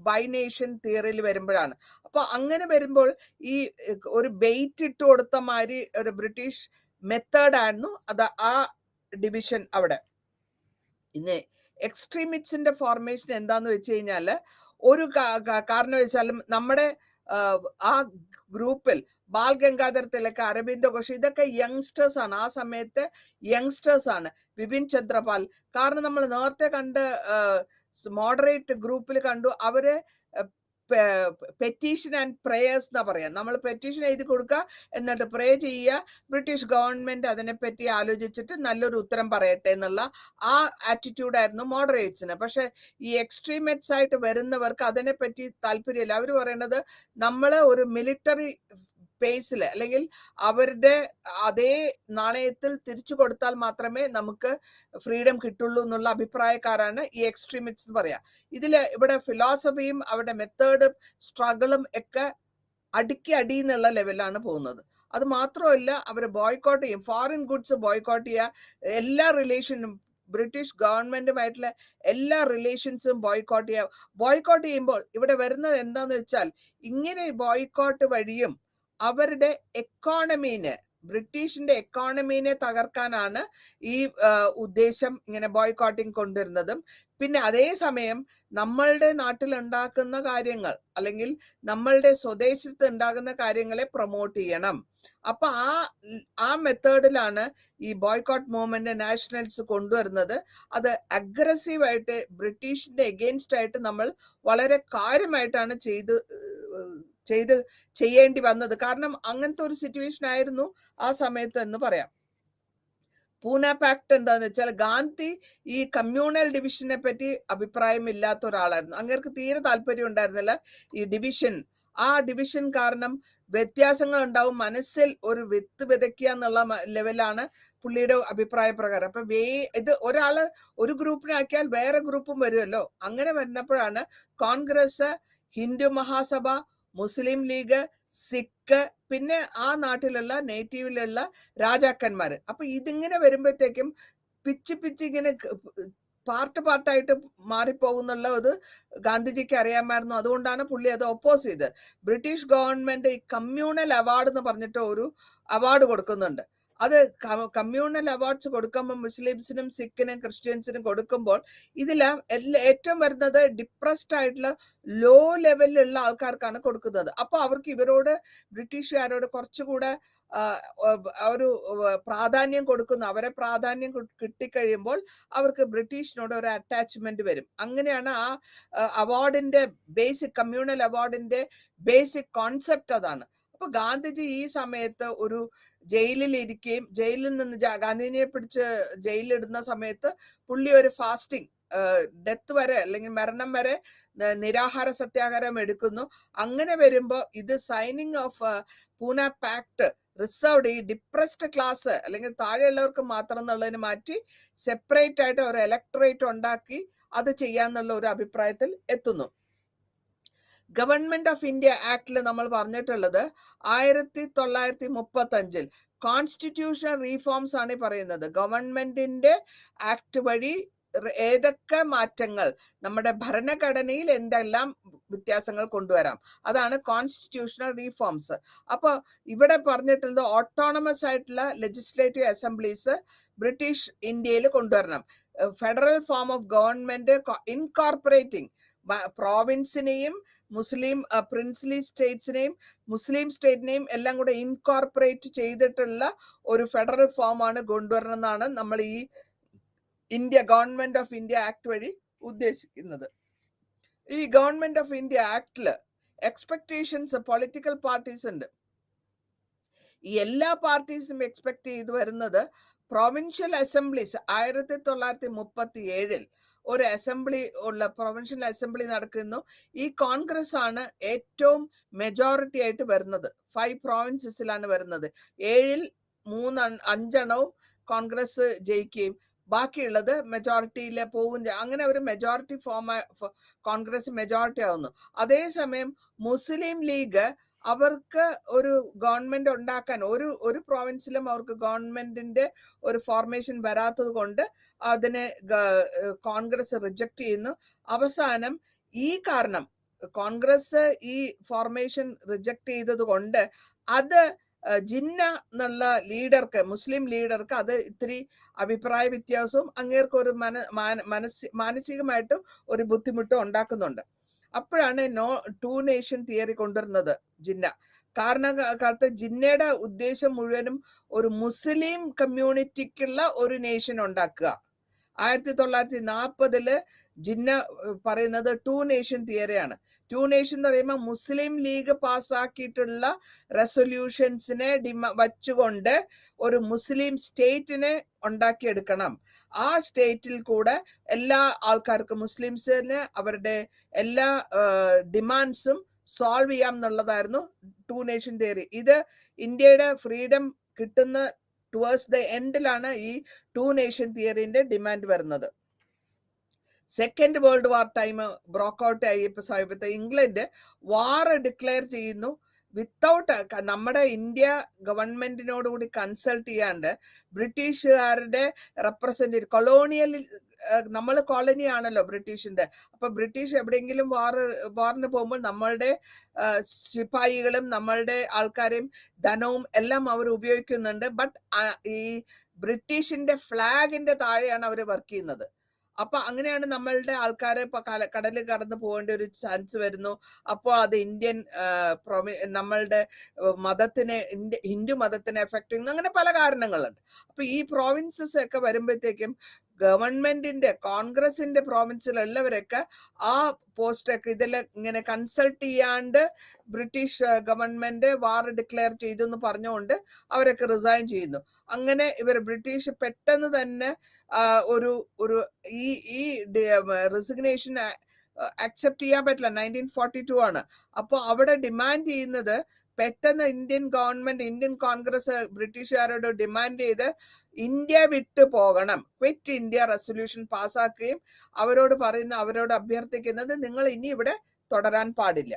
ബൈ നേഷൻ തിയറിയിൽ വരുമ്പോഴാണ്. അപ്പൊ അങ്ങനെ വരുമ്പോൾ ഈ ഒരു ബെയ്റ്റ് ഇട്ട് കൊടുത്ത മാതിരി ഒരു ബ്രിട്ടീഷ് മെത്തേഡായിരുന്നു അത്, ആ ഡിവിഷൻ അവിടെ. ഇന്ന് എക്സ്ട്രീമിസ്റ്റിന്റെ ഫോർമേഷൻ എന്താന്ന് വെച്ച് കഴിഞ്ഞാല് ഒരു കാരണം വെച്ചാലും നമ്മുടെ ആ ഗ്രൂപ്പിൽ ബാൽ ഗംഗാധർ തിലക്, അരബിന്ദോ ഘോഷ്, ഇതൊക്കെ യങ്സ്റ്റേഴ്സ് ആണ്. ആ സമയത്ത് യങ്സ്റ്റേഴ്സ് ആണ്. ബിപിൻ ചന്ദ്രപാൽ, കാരണം നമ്മൾ നേരത്തെ കണ്ട മോഡറേറ്റ് ഗ്രൂപ്പിൽ കണ്ടു, അവര് പെറ്റീഷൻ ആൻഡ് പ്രേയേഴ്സ് എന്നാ പറയാം. നമ്മൾ പെറ്റീഷൻ എഴുതി കൊടുക്കുക, എന്നിട്ട് പ്രേ ചെയ്യുക, ബ്രിട്ടീഷ് ഗവൺമെന്റ് അതിനെപ്പറ്റി ആലോചിച്ചിട്ട് നല്ലൊരു ഉത്തരം പറയട്ടെ എന്നുള്ള ആ ആറ്റിറ്റ്യൂഡായിരുന്നു മോഡറേറ്റ്സിന്. പക്ഷെ ഈ എക്സ്ട്രീമിറ്റ്സ് ആയിട്ട് വരുന്നവർക്ക് അതിനെപ്പറ്റി താല്പര്യമില്ല. അവർ പറയുന്നത് നമ്മൾ ഒരു മിലിറ്ററി പേസിൽ അല്ലെങ്കിൽ അവരുടെ അതേ നാണയത്തിൽ തിരിച്ചു കൊടുത്താൽ മാത്രമേ നമുക്ക് ഫ്രീഡം കിട്ടുള്ളൂ എന്നുള്ള അഭിപ്രായക്കാരാണ് ഈ എക്സ്ട്രീമിറ്റ്സ് എന്ന് പറയാം. ഇവിടെ ഫിലോസഫിയും അവരുടെ മെത്തേഡും സ്ട്രഗിളും ഒക്കെ അടി എന്നുള്ള ലെവലാണ് പോകുന്നത്. അത് മാത്രമല്ല, അവർ ബോയ്ക്കോട്ട് ചെയ്യും, ഫോറിൻ ഗുഡ്സ് ബോയ്ക്കോട്ട് ചെയ്യുക, എല്ലാ റിലേഷനും ബ്രിട്ടീഷ് ഗവൺമെന്റുമായിട്ടുള്ള എല്ലാ റിലേഷൻസും ബോയ്ക്കോട്ട് ചെയ്യുമ്പോൾ ഇവിടെ വരുന്നത് എന്താന്ന് വെച്ചാൽ, ഇങ്ങനെ ബോയ്ക്കോട്ട് വഴിയും അവരുടെ എക്കോണമീനെ, ബ്രിട്ടീഷിന്റെ എക്കോണമീനെ തകർക്കാനാണ് ഈ ഉദ്ദേശം ഇങ്ങനെ ബോയ്ക്കോട്ടിങ് കൊണ്ടുവരുന്നതും. പിന്നെ അതേസമയം നമ്മളുടെ നാട്ടിൽ ഉണ്ടാക്കുന്ന കാര്യങ്ങൾ അല്ലെങ്കിൽ നമ്മളുടെ സ്വദേശത്ത് ഉണ്ടാകുന്ന കാര്യങ്ങളെ പ്രൊമോട്ട് ചെയ്യണം. അപ്പൊ ആ മെത്തേഡിലാണ് ഈ ബോയ്ക്കോട്ട് മൂവ്മെന്റ് നാഷണൽസ് കൊണ്ടുവരുന്നത്. അത് അഗ്രസീവായിട്ട് ബ്രിട്ടീഷിന്റെ എഗെയിൻസ്റ്റ് ആയിട്ട് നമ്മൾ വളരെ കാര്യമായിട്ടാണ് ചെയ്യേണ്ടി വന്നത്. കാരണം അങ്ങനത്തെ ഒരു സിറ്റുവേഷൻ ആയിരുന്നു ആ സമയത്ത് എന്ന് പറയാം. പൂന പാക്ട് എന്താന്ന് വെച്ചാൽ, ഗാന്ധി ഈ കമ്മ്യൂണൽ ഡിവിഷനെ പറ്റി അഭിപ്രായമില്ലാത്ത ഒരാളായിരുന്നു. അങ്ങേർക്ക് തീരെ താല്പര്യം ഉണ്ടായിരുന്നില്ല ഈ ഡിവിഷൻ. ആ ഡിവിഷൻ കാരണം വ്യത്യാസങ്ങൾ ഉണ്ടാവും, മനസ്സിൽ ഒരു വിത്ത് വിതയ്ക്കുക എന്നുള്ള ലെവലാണ് പുള്ളിയുടെ അഭിപ്രായ പ്രകാരം. അപ്പൊ ഇത് ഒരാള് ഒരു ഗ്രൂപ്പിനാക്കിയാൽ വേറെ ഗ്രൂപ്പും വരുമല്ലോ. അങ്ങനെ വരുന്നപ്പോഴാണ് കോൺഗ്രസ്, ഹിന്ദു മഹാസഭ, മുസ്ലിം ലീഗ്, സിഖ്, പിന്നെ ആ നാട്ടിലുള്ള നേറ്റീവിലുള്ള രാജാക്കന്മാര്. അപ്പൊ ഇതിങ്ങനെ വരുമ്പോഴത്തേക്കും പിച്ച് ഇങ്ങനെ പാർട്ടായിട്ട് മാറിപ്പോകുന്നുള്ള ഇത് ഗാന്ധിജിക്ക് അറിയാമായിരുന്നു. അതുകൊണ്ടാണ് പുള്ളി അത് ഒപ്പോസ് ചെയ്ത്. ബ്രിട്ടീഷ് ഗവൺമെന്റ് ഈ കമ്മ്യൂണൽ അവാർഡ് എന്ന് പറഞ്ഞിട്ട് ഒരു അവാർഡ് കൊടുക്കുന്നുണ്ട്. അത് കമ്മ്യൂണൽ അവാർഡ്സ് കൊടുക്കുമ്പോൾ മുസ്ലിംസിനും സിഖിനും ക്രിസ്ത്യൻസിനും കൊടുക്കുമ്പോൾ ഇതിലെല്ലാം ഏറ്റവും വരുന്നത് ഡിപ്രസ്ഡ് ആയിട്ടുള്ള ലോ ലെവലിലുള്ള ആൾക്കാർക്കാണ് കൊടുക്കുന്നത്. അപ്പൊ അവർക്ക് ഇവരോട് ബ്രിട്ടീഷുകാരോട് കുറച്ചുകൂടെ ഒരു പ്രാധാന്യം കൊടുക്കുന്നു. അവരെ പ്രാധാന്യം കിട്ടിക്കഴിയുമ്പോൾ അവർക്ക് ബ്രിട്ടീഷിനോട് ഒരു അറ്റാച്ച്മെന്റ് വരും. അങ്ങനെയാണ് ആ അവാർഡിന്റെ ബേസിക്, കമ്മ്യൂണൽ അവാർഡിന്റെ ബേസിക് കോൺസെപ്റ്റ് അതാണ്. അപ്പൊ ഗാന്ധിജി ഈ സമയത്ത് ഒരു ജയിലിൽ ഇരിക്കുകയും, ജയിലിൽ നിന്ന് ഗാന്ധിജിയെ പിടിച്ച് ജയിലിലിടുന്ന സമയത്ത് പുള്ളി ഒരു ഫാസ്റ്റിംഗ്, ഡെത്ത് വരെ അല്ലെങ്കിൽ മരണം വരെ നിരാഹാര സത്യാഗ്രഹം എടുക്കുന്നു. അങ്ങനെ വരുമ്പോ ഇത് signing of Poona pact reserved, ഈ ഡിപ്രസ്ഡ് ക്ലാസ് അല്ലെങ്കിൽ താഴെയുള്ളവർക്ക് മാത്രം എന്നുള്ളതിന് മാറ്റി സെപ്പറേറ്റ് ആയിട്ട് ഒരു ഇലക്ടറേറ്റ് ഉണ്ടാക്കി അത് ചെയ്യാന്നുള്ള ഒരു അഭിപ്രായത്തിൽ എത്തുന്നു. ഗവൺമെന്റ് ഓഫ് ഇന്ത്യ ആക്ടിൽ നമ്മൾ പറഞ്ഞിട്ടുള്ളത് 1935 കോൺസ്റ്റിറ്റ്യൂഷണൽ റീഫോംസ് ആണ് പറയുന്നത്. ഗവൺമെന്റിന്റെ ആക്ട് വഴി ഏതൊക്കെ മാറ്റങ്ങൾ നമ്മുടെ ഭരണഘടനയിൽ എന്തെല്ലാം വ്യത്യാസങ്ങൾ കൊണ്ടുവരാം, അതാണ് കോൺസ്റ്റിറ്റ്യൂഷണൽ റീഫോംസ്. അപ്പൊ ഇവിടെ പറഞ്ഞിട്ടുള്ളത് ഓട്ടോണമസ് ആയിട്ടുള്ള ലെജിസ്ലേറ്റീവ് അസംബ്ലീസ് ബ്രിട്ടീഷ് ഇന്ത്യയിൽ കൊണ്ടുവരണം. Federal form of government incorporating പ്രോവിൻസിനെയും മുസ്ലിം പ്രിൻസ്ലി സ്റ്റേറ്റ്സിനെയും മുസ്ലിം സ്റ്റേറ്റിനെയും എല്ലാം കൂടെ ഇൻകോർപ്പറേറ്റ് ചെയ്തിട്ടുള്ള ഒരു ഫെഡറൽ ഫോം ആണ് കൊണ്ടുവരണം എന്നാണ് നമ്മൾ ഈ ഗവൺമെന്റ് ഓഫ് ഇന്ത്യ ആക്ട് വഴി ഉദ്ദേശിക്കുന്നത്. ഈ ഗവൺമെന്റ് ഓഫ് ഇന്ത്യ ആക്ടില് എക്സ്പെക്ടേഷൻസ് പൊളിറ്റിക്കൽ പാർട്ടീസ് ഉണ്ട്. ഈ എല്ലാ പാർട്ടീസും എക്സ്പെക്ട് ചെയ്ത് വരുന്നത് പ്രൊവിൻഷ്യൽ അസംബ്ലീസ് 1937 ഒരു അസംബ്ലി ഉള്ള പ്രൊവിൻഷ്യൽ അസംബ്ലി നടക്കുന്നു. ഈ കോൺഗ്രസ് ആണ് ഏറ്റവും മെജോറിറ്റി ആയിട്ട് വരുന്നത്. 5 പ്രോവിൻസസിലാണ് വരുന്നത്. 7ൽ 5 കോൺഗ്രസ് ജയിക്കുകയും ബാക്കിയുള്ളത് മെജോറിറ്റിയിൽ പോകും. അങ്ങനെ ഒരു മെജോറിറ്റി കോൺഗ്രസ് മെജോറിറ്റി ആവുന്നു. അതേസമയം മുസ്ലിം ലീഗ് അവർക്ക് ഒരു ഗവൺമെന്റ് ഉണ്ടാക്കാൻ ഒരു പ്രോവിൻസിലും അവർക്ക് ഗവൺമെന്റിന്റെ ഒരു ഫോർമേഷൻ വരാത്തത് കൊണ്ട് അതിനെ കോൺഗ്രസ് റിജക്ട് ചെയ്യുന്നു. അവസാനം ഈ കാരണം കോൺഗ്രസ് ഈ ഫോർമേഷൻ റിജക്ട് ചെയ്തത് കൊണ്ട് അത് ജിന്ന എന്നുള്ള ലീഡർക്ക്, മുസ്ലിം ലീഡർക്ക് അത് ഇത്തിരി അഭിപ്രായ വ്യത്യാസവും അങ്ങേർക്ക് ഒരു മാനസികമായിട്ട് ഒരു ബുദ്ധിമുട്ടും ഉണ്ടാക്കുന്നുണ്ട്. അപ്പോഴാണ് ടു നേഷൻ തിയറി കൊണ്ടുവരുന്നത് ജിന്ന. കാരണക്കാലത്ത് ജിന്നയുടെ ഉദ്ദേശം മുഴുവനും ഒരു മുസ്ലിം കമ്മ്യൂണിറ്റിക്കുള്ള ഒരു നേഷൻ ഉണ്ടാക്കുക. 1940 ജിന്ന പറയുന്നത് ടു നേഷൻ തിയറിയാണ്. ടു നേഷൻ എന്ന് പറയുമ്പോൾ മുസ്ലിം ലീഗ് പാസ്സാക്കിയിട്ടുള്ള റെസൊല്യൂഷൻസിനെ വച്ചുകൊണ്ട് ഒരു മുസ്ലിം സ്റ്റേറ്റിനെ ഉണ്ടാക്കിയെടുക്കണം. ആ സ്റ്റേറ്റിൽ കൂടെ എല്ലാ ആൾക്കാർക്കും, മുസ്ലിംസിന് അവരുടെ എല്ലാ ഡിമാൻഡ്സും സോൾവ് ചെയ്യാം എന്നുള്ളതായിരുന്നു ടു നേഷൻ തിയറി. ഇത് ഇന്ത്യയുടെ ഫ്രീഡം കിട്ടുന്ന ടുവേഴ്സ് ദ എൻഡിലാണ് ഈ ടു നേഷൻ തിയറിന്റെ ഡിമാൻഡ് വരുന്നത്. Second world war time broke out ആയപ്പോൾ സമയത്ത് ഇംഗ്ലണ്ട് വാർ ഡിക്ലെയർ ചെയ്യുന്നു വിത്തൗട്ട് നമ്മുടെ ഇന്ത്യ ഗവൺമെന്റിനോടുകൂടി കൺസൾട്ട് ചെയ്യാണ്ട്. ബ്രിട്ടീഷുകാരുടെ റെപ്രസെന്റേറ്റീവ് കൊളോണിയൽ, നമ്മൾ കോളനി ആണല്ലോ ബ്രിട്ടീഷിന്റെ. അപ്പൊ ബ്രിട്ടീഷ് എവിടെയെങ്കിലും വാറിന് പോകുമ്പോൾ നമ്മളുടെ സിപ്പായികളും നമ്മളുടെ ആൾക്കാരെയും ധനവും എല്ലാം അവർ ഉപയോഗിക്കുന്നുണ്ട്. ബട്ട് ഈ ബ്രിട്ടീഷിന്റെ ഫ്ലാഗിന്റെ താഴെയാണ് അവർ വർക്ക് ചെയ്യുന്നത്. അപ്പൊ അങ്ങനെയാണ് നമ്മളുടെ ആൾക്കാരെ ഇപ്പൊ കടല് കടന്നു പോകേണ്ട ഒരു ചാൻസ് വരുന്നു. അപ്പോൾ അത് ഇന്ത്യൻ നമ്മളുടെ മതത്തിനെ, ഹിന്ദു മതത്തിനെ എഫക്ട് ചെയ്യുന്നു. അങ്ങനെ പല കാരണങ്ങളുണ്ട്. അപ്പൊ ഈ പ്രോവിൻസസ് ഒക്കെ വരുമ്പോഴത്തേക്കും ഗവൺമെന്റിന്റെ, കോൺഗ്രസിന്റെ പ്രോവിൻസിലുള്ളവരൊക്കെ ആ പോസ്റ്റൊക്കെ ഇതെല്ലാം ഇങ്ങനെ കൺസൾട്ട് ചെയ്യാണ്ട് ബ്രിട്ടീഷ് ഗവൺമെന്റ് വാർ ഡിക്ലെയർ ചെയ്തു എന്ന് പറഞ്ഞുകൊണ്ട് അവരൊക്കെ റിസൈൻ ചെയ്യുന്നു. അങ്ങനെ ബ്രിട്ടീഷ് പെട്ടെന്ന് തന്നെ ഒരു ഈ റെസിഗ്നേഷൻ അക്സെപ്റ്റ് ചെയ്യാൻ പറ്റില്ല. 1942 ആണ്. അപ്പോൾ അവിടെ ഡിമാൻഡ് ചെയ്യുന്നത് പെട്ടെന്ന് ഇന്ത്യൻ ഗവൺമെന്റ്, ഇന്ത്യൻ കോൺഗ്രസ് ബ്രിട്ടീഷുകാരോട് ഡിമാൻഡ് ചെയ്ത് ഇന്ത്യ വിട്ടു പോകണം, ക്വിറ്റ് ഇന്ത്യ റെസൊല്യൂഷൻ പാസ്സാക്കുകയും അവരോട് അഭ്യർത്ഥിക്കുന്നത് നിങ്ങൾ ഇനി ഇവിടെ തുടരാൻ പാടില്ല.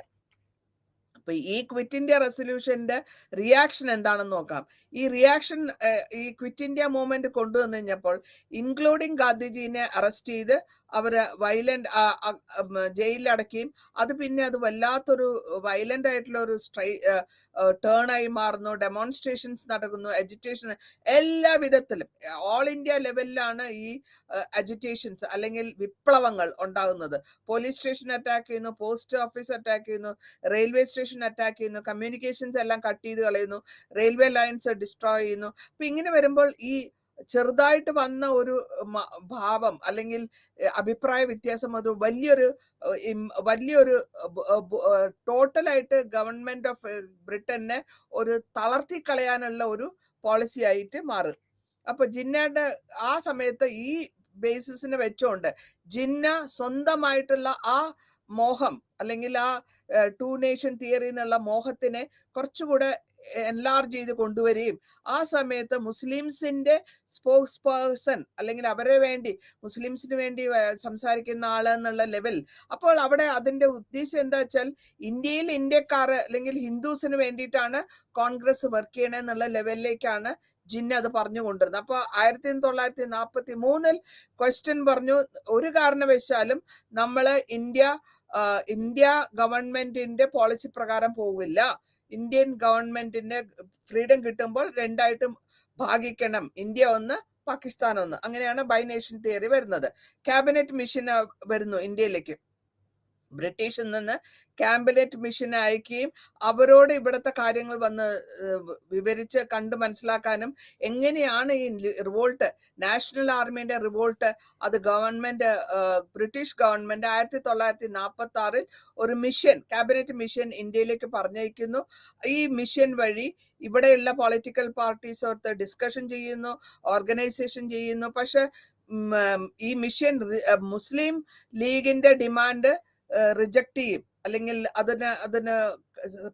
അപ്പൊ ഈ ക്വിറ്റ് ഇന്ത്യ റെസൊല്യൂഷന്റെ റിയാക്ഷൻ എന്താണെന്ന് നോക്കാം. ഈ റിയാക്ഷൻ, ഈ ക്വിറ്റ് ഇന്ത്യ മൂവ്മെന്റ് കൊണ്ടുവന്നു കഴിഞ്ഞപ്പോൾ ഇൻക്ലൂഡിങ് ഗാന്ധിജീനെ അറസ്റ്റ് ചെയ്ത് അവര് വയലന്റ് ജയിലിലടക്കുകയും അത് വല്ലാത്തൊരു വയലന്റ് ആയിട്ടുള്ള ഒരു ടേൺ ആയി മാറുന്നു. ഡെമോൺസ്ട്രേഷൻസ് നടക്കുന്നു, അജിറ്റേഷൻ എല്ലാ വിധത്തിലും ഓൾ ഇന്ത്യ ലെവലിലാണ് ഈ അജിറ്റേഷൻസ് അല്ലെങ്കിൽ വിപ്ലവങ്ങൾ ഉണ്ടാകുന്നത്. പോലീസ് സ്റ്റേഷൻ അറ്റാക്ക് ചെയ്യുന്നു, പോസ്റ്റ് ഓഫീസ് അറ്റാക്ക് ചെയ്യുന്നു, റെയിൽവേ സ്റ്റേഷൻ അറ്റാക്ക് ചെയ്യുന്നു, കമ്മ്യൂണിക്കേഷൻസ് എല്ലാം കട്ട് ചെയ്ത് കളയുന്നു, റെയിൽവേ ലൈൻസ് ഡിസ്ട്രോയ് ചെയ്യുന്നു. അപ്പൊ ഇങ്ങനെ വരുമ്പോൾ ഈ ചെറുതായിട്ട് വന്ന ഒരു ഭാവം അല്ലെങ്കിൽ അഭിപ്രായ വ്യത്യാസം അത് വലിയൊരു ടോട്ടലായിട്ട് ഗവൺമെന്റ് ഓഫ് ബ്രിട്ടനെ ഒരു തളർത്തി കളയാനുള്ള ഒരു പോളിസി ആയിട്ട് മാറും. അപ്പൊ ജിന്നയുടെ ആ സമയത്ത് ഈ ബേസിസിനെ വെച്ചുകൊണ്ട് ജിന്ന സ്വന്തമായിട്ടുള്ള ആ മോഹം അല്ലെങ്കിൽ ആ ടു നേഷൻ തിയറി എന്നുള്ള മോഹത്തിനെ കുറച്ചുകൂടെ എൻലാർജ് ചെയ്ത് കൊണ്ടുവരികയും ആ സമയത്ത് മുസ്ലിംസിന്റെ സ്പോക്സ് പേഴ്സൺ അല്ലെങ്കിൽ മുസ്ലിംസിന് വേണ്ടി സംസാരിക്കുന്ന ആള് എന്നുള്ള ലെവൽ. അപ്പോൾ അവിടെ അതിന്റെ ഉദ്ദേശം എന്താ വെച്ചാൽ ഇന്ത്യയിൽ ഇന്ത്യക്കാർ അല്ലെങ്കിൽ ഹിന്ദുസിന് വേണ്ടിയിട്ടാണ് കോൺഗ്രസ് വർക്ക് ചെയ്യണേ എന്നുള്ള ലെവലിലേക്കാണ് ജിന്ന അത് പറഞ്ഞു കൊണ്ടിരുന്നത്. അപ്പൊ 1943 ക്വസ്റ്റ്യൻ പറഞ്ഞു, ഒരു കാരണവശാലും നമ്മള് ഇന്ത്യ ഗവൺമെന്റിന്റെ പോളിസി പ്രകാരം പോകില്ല. ഇന്ത്യൻ ഗവൺമെന്റിന്റെ ഫ്രീഡം കിട്ടുമ്പോൾ രണ്ടായിട്ടും ഭാഗിക്കണം, ഇന്ത്യ ഒന്ന് പാകിസ്ഥാൻ ഒന്ന്. അങ്ങനെയാണ് ബൈ നേഷൻ തിയറി വരുന്നത്. ക്യാബിനറ്റ് മിഷൻ വരുന്നു ഇന്ത്യയിലേക്ക്. ബ്രിട്ടീഷിൽ നിന്ന് ക്യാബിനറ്റ് മിഷൻ അയക്കുകയും അവരോട് ഇവിടുത്തെ കാര്യങ്ങൾ വന്ന് വിവരിച്ച് കണ്ടു മനസ്സിലാക്കാനും എങ്ങനെയാണ് ഈ റിവോൾട്ട്, നാഷണൽ ആർമിയുടെ റിവോൾട്ട്, അത് ബ്രിട്ടീഷ് ഗവൺമെന്റ് 1946 ഒരു മിഷൻ, ക്യാബിനറ്റ് മിഷൻ ഇന്ത്യയിലേക്ക് പറഞ്ഞയക്കുന്നു. ഈ മിഷൻ വഴി ഇവിടെയുള്ള പൊളിറ്റിക്കൽ പാർട്ടീസ് ഡിസ്കഷൻ ചെയ്യുന്നു, ഓർഗനൈസേഷൻ ചെയ്യുന്നു. പക്ഷെ ഈ മിഷൻ മുസ്ലിം ലീഗിന്റെ ഡിമാൻഡ് റിജക്ട് ചെയ്യും അല്ലെങ്കിൽ അതിന്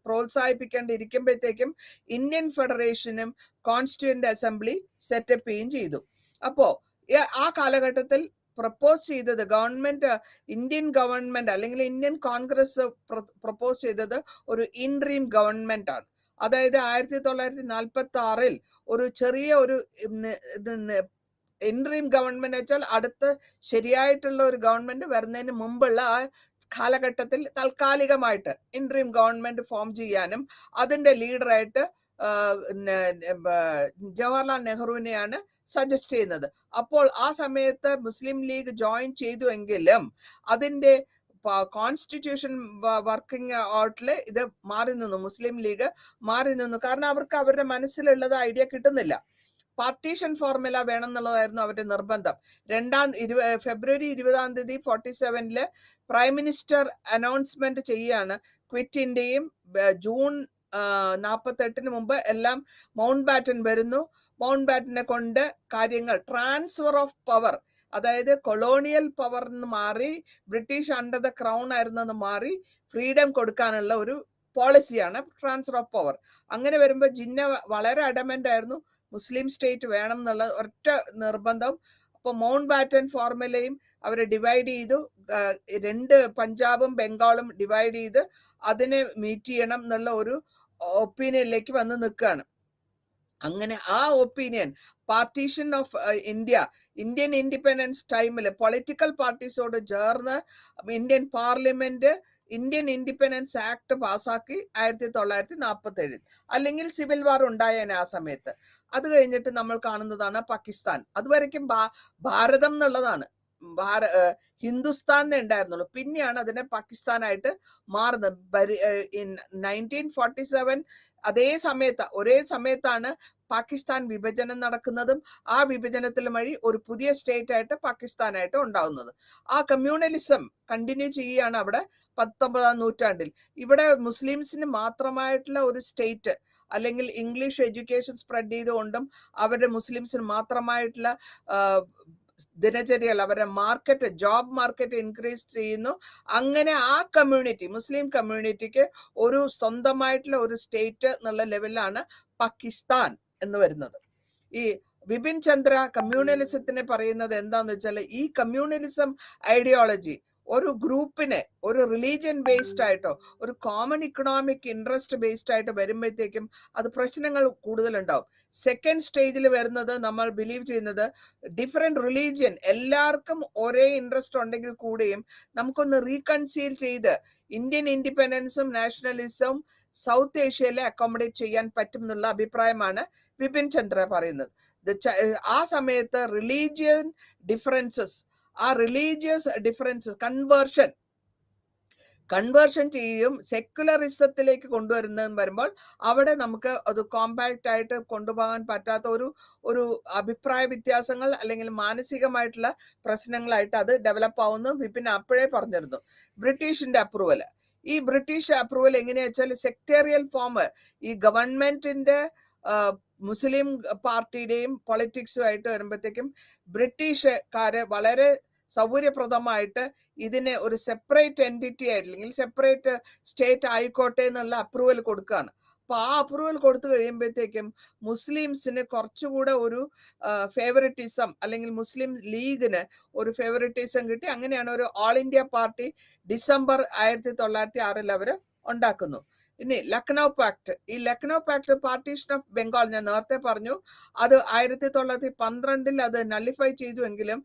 പ്രോത്സാഹിപ്പിക്കേണ്ടിയിരിക്കുമ്പോഴത്തേക്കും ഇന്ത്യൻ ഫെഡറേഷനും കോൺസ്റ്റിറ്റ്യൂന്റ് അസംബ്ലി സെറ്റപ്പ് ചെയ്യുകയും ചെയ്തു. അപ്പോ ആ കാലഘട്ടത്തിൽ പ്രപ്പോസ് ചെയ്തത് ഇന്ത്യൻ ഗവൺമെന്റ് അല്ലെങ്കിൽ ഇന്ത്യൻ കോൺഗ്രസ് പ്രപ്പോസ് ചെയ്തത് ഒരു ഇൻട്രീം ഗവൺമെന്റ് ആണ്. അതായത് 1946 ഒരു ചെറിയ ഒരു ഇൻട്രീം ഗവൺമെന്റ് വെച്ചാൽ അടുത്ത ശരിയായിട്ടുള്ള ഒരു ഗവൺമെന്റ് വരുന്നതിന് മുമ്പുള്ള ആ കാലഘട്ടത്തിൽ താൽക്കാലികമായിട്ട് ഇൻട്രീം ഗവൺമെന്റ് ഫോം ചെയ്യാനും അതിന്റെ ലീഡറായിട്ട് ജവഹർലാൽ നെഹ്റുവിനെയാണ് സജസ്റ്റ് ചെയ്യുന്നത്. അപ്പോൾ ആ സമയത്ത് മുസ്ലിം ലീഗ് ജോയിൻ ചെയ്തു എങ്കിലും അതിന്റെ കോൺസ്റ്റിറ്റ്യൂഷൻ വർക്കിംഗ് ഔട്ടില് ഇത് മാറി നിന്നു, മുസ്ലിം ലീഗ് മാറി നിന്നു. കാരണം അവർക്ക് അവരുടെ മനസ്സിലുള്ളത് ഐഡിയ കിട്ടുന്നില്ല. പാർട്ടീഷൻ ഫോർമുല വേണം എന്നുള്ളതായിരുന്നു അവരുടെ നിർബന്ധം. ഫെബ്രുവരി 20 47 പ്രൈം മിനിസ്റ്റർ അനൗൺസ്മെന്റ് ചെയ്യാണ് ക്വിറ്റ് ഇന്ത്യയും. ജൂൺ 48 മുമ്പ് എല്ലാം മൗണ്ട് ബാറ്റൻ വരുന്നു. മൗണ്ട് ബാറ്റനെ കൊണ്ട് കാര്യങ്ങൾ ട്രാൻസ്ഫർ ഓഫ് പവർ, അതായത് കൊളോണിയൽ പവർ നിന്ന് മാറി ബ്രിട്ടീഷ് അണ്ടർ ദ ക്രൗൺ ആയിരുന്നെന്ന് മാറി ഫ്രീഡം കൊടുക്കാനുള്ള ഒരു പോളിസിയാണ് ട്രാൻസ്ഫർ ഓഫ് പവർ. അങ്ങനെ വരുമ്പോൾ ജിന്ന വളരെ അഡമന്റ് ആയിരുന്നു മുസ്ലിം സ്റ്റേറ്റ് വേണം എന്നുള്ള ഒറ്റ നിർബന്ധം. അപ്പോൾ മൗണ്ട് ബാറ്റൻ ഫോർമുലയും അവരെ ഡിവൈഡ് ചെയ്തു, 2 പഞ്ചാബും ബംഗാളും ഡിവൈഡ് ചെയ്ത് അതിനെ മീറ്റ് ചെയ്യണം എന്നുള്ള ഒരു ഒപ്പീനിയനിലേക്ക് വന്ന് നിൽക്കുകയാണ്. അങ്ങനെ ആ opinion partition of Indian independence ടൈമിൽ പൊളിറ്റിക്കൽ പാർട്ടീസോട് ചേർന്ന് Indian parliament Indian independence act പാസ്സാക്കി 1947, അല്ലെങ്കിൽ സിവിൽ വാർ ഉണ്ടായേനെ ആ സമയത്ത്. അത് കഴിഞ്ഞിട്ട് നമ്മൾ കാണുന്നതാണ് പാകിസ്ഥാൻ. അതുവരയ്ക്കും ഭാരതം എന്നുള്ളതാണ്, ഹിന്ദുസ്ഥാൻ ഉണ്ടായിരുന്നുള്ളൂ. പിന്നെയാണ് അതിനെ പാകിസ്ഥാനായിട്ട് മാറുന്നത്. 1947 ഒരേ സമയത്താണ് പാകിസ്ഥാൻ വിഭജനം നടക്കുന്നതും ആ വിഭജനത്തിൽ വഴി ഒരു പുതിയ സ്റ്റേറ്റ് ആയിട്ട് പാകിസ്ഥാനായിട്ട് ഉണ്ടാവുന്നത്. ആ കമ്മ്യൂണലിസം കണ്ടിന്യൂ ചെയ്യുകയാണ് അവിടെ 19ാം നൂറ്റാണ്ടിൽ. ഇവിടെ മുസ്ലിംസിന് മാത്രമായിട്ടുള്ള ഒരു സ്റ്റേറ്റ് അല്ലെങ്കിൽ ഇംഗ്ലീഷ് എഡ്യൂക്കേഷൻ സ്പ്രെഡ് ചെയ്തുകൊണ്ടും അവരുടെ മുസ്ലിംസിന് മാത്രമായിട്ടുള്ള ദിനചര്യകൾ, അവരുടെ ജോബ് മാർക്കറ്റ് ഇൻക്രീസ് ചെയ്യുന്നു. അങ്ങനെ ആ കമ്മ്യൂണിറ്റി, മുസ്ലിം കമ്മ്യൂണിറ്റിക്ക് ഒരു സ്വന്തമായിട്ടുള്ള ഒരു സ്റ്റേറ്റ് എന്നുള്ള ലെവലിലാണ് പാകിസ്ഥാൻ എന്ന് വരുന്നത്. ഈ ബിപിൻ ചന്ദ്ര കമ്മ്യൂണലിസത്തിനെ പറയുന്നത് എന്താന്ന് വെച്ചാൽ, ഈ കമ്മ്യൂണലിസം ഐഡിയോളജി ഒരു ഗ്രൂപ്പിനെ ഒരു റിലീജിയൻ ബേസ്ഡ് ആയിട്ടോ ഒരു കോമൺ ഇക്കണോമിക് ഇൻട്രസ്റ്റ് ബേസ്ഡ് ആയിട്ട് വരുമ്പോഴത്തേക്കും അത് പ്രശ്നങ്ങൾ കൂടുതലുണ്ടാവും. സെക്കൻഡ് സ്റ്റേജിൽ വരുന്നത് നമ്മൾ ബിലീവ് ചെയ്യുന്നത് ഡിഫറെന്റ് റിലീജിയൻ എല്ലാവർക്കും ഒരേ ഇൻട്രസ്റ്റ് ഉണ്ടെങ്കിൽ കൂടെയും നമുക്കൊന്ന് റീകൺസീൽ ചെയ്ത് ഇന്ത്യൻ ഇൻഡിപെൻഡൻസും നാഷണലിസവും സൗത്ത് ഏഷ്യയിലെ അക്കോമഡേറ്റ് ചെയ്യാൻ പറ്റും എന്നുള്ള അഭിപ്രായമാണ് ബിപിൻ ചന്ദ്ര പറയുന്നത്. ആ സമയത്ത് റിലീജിയൻ ഡിഫറൻസസ്, ആ റിലീജിയസ് ഡിഫറൻസസ് കൺവേർഷൻ ചെയ്യും സെക്യുലറിസത്തിലേക്ക് കൊണ്ടുവരുന്നതെന്ന് വരുമ്പോൾ അവിടെ നമുക്ക് അത് കോമ്പാക്റ്റ് ആയിട്ട് കൊണ്ടുപോകാൻ പറ്റാത്ത ഒരു അഭിപ്രായ വ്യത്യാസങ്ങൾ അല്ലെങ്കിൽ മാനസികമായിട്ടുള്ള പ്രശ്നങ്ങളായിട്ട് അത് ഡെവലപ്പ് ആവുന്നു. വിപിൻ അപ്പോഴേ പറഞ്ഞിരുന്നു. ബ്രിട്ടീഷിന്റെ അപ്രൂവൽ, ഈ ബ്രിട്ടീഷ് അപ്രൂവൽ എങ്ങനെയാ വെച്ചാൽ സെക്ടേറിയൽ ഫോം, ഈ ഗവൺമെന്റിന്റെ മുസ്ലിം പാർട്ടിയുടെയും പൊളിറ്റിക്സുമായിട്ട് വരുമ്പോഴത്തേക്കും ബ്രിട്ടീഷുകാര് വളരെ സൗകര്യപ്രദമായിട്ട് ഇതിനെ ഒരു സെപ്പറേറ്റ് എൻറ്റിറ്റി ആയിട്ട് അല്ലെങ്കിൽ സെപ്പറേറ്റ് സ്റ്റേറ്റ് ആയിക്കോട്ടെ എന്നുള്ള അപ്രൂവൽ കൊടുക്കുകയാണ്. അപ്പൊ ആ അപ്രൂവൽ കൊടുത്തു കഴിയുമ്പോഴത്തേക്കും മുസ്ലിംസിന് കുറച്ചുകൂടെ ഒരു ഫേവറിറ്റിസം അല്ലെങ്കിൽ മുസ്ലിം ലീഗിന് ഒരു ഫേവറിറ്റിസം കിട്ടി. അങ്ങനെയാണ് ഒരു ഓൾ ഇന്ത്യ പാർട്ടി ഡിസംബർ 1906 അവർ ഉണ്ടാക്കുന്നു. ഇനി ലക്നൗ പാക്ട്, ഈ Lucknow pact partition of Bengal ഞാൻ നേരത്തെ പറഞ്ഞു, അത് 1912 അത് നള്ളിഫൈ ചെയ്തു എങ്കിലും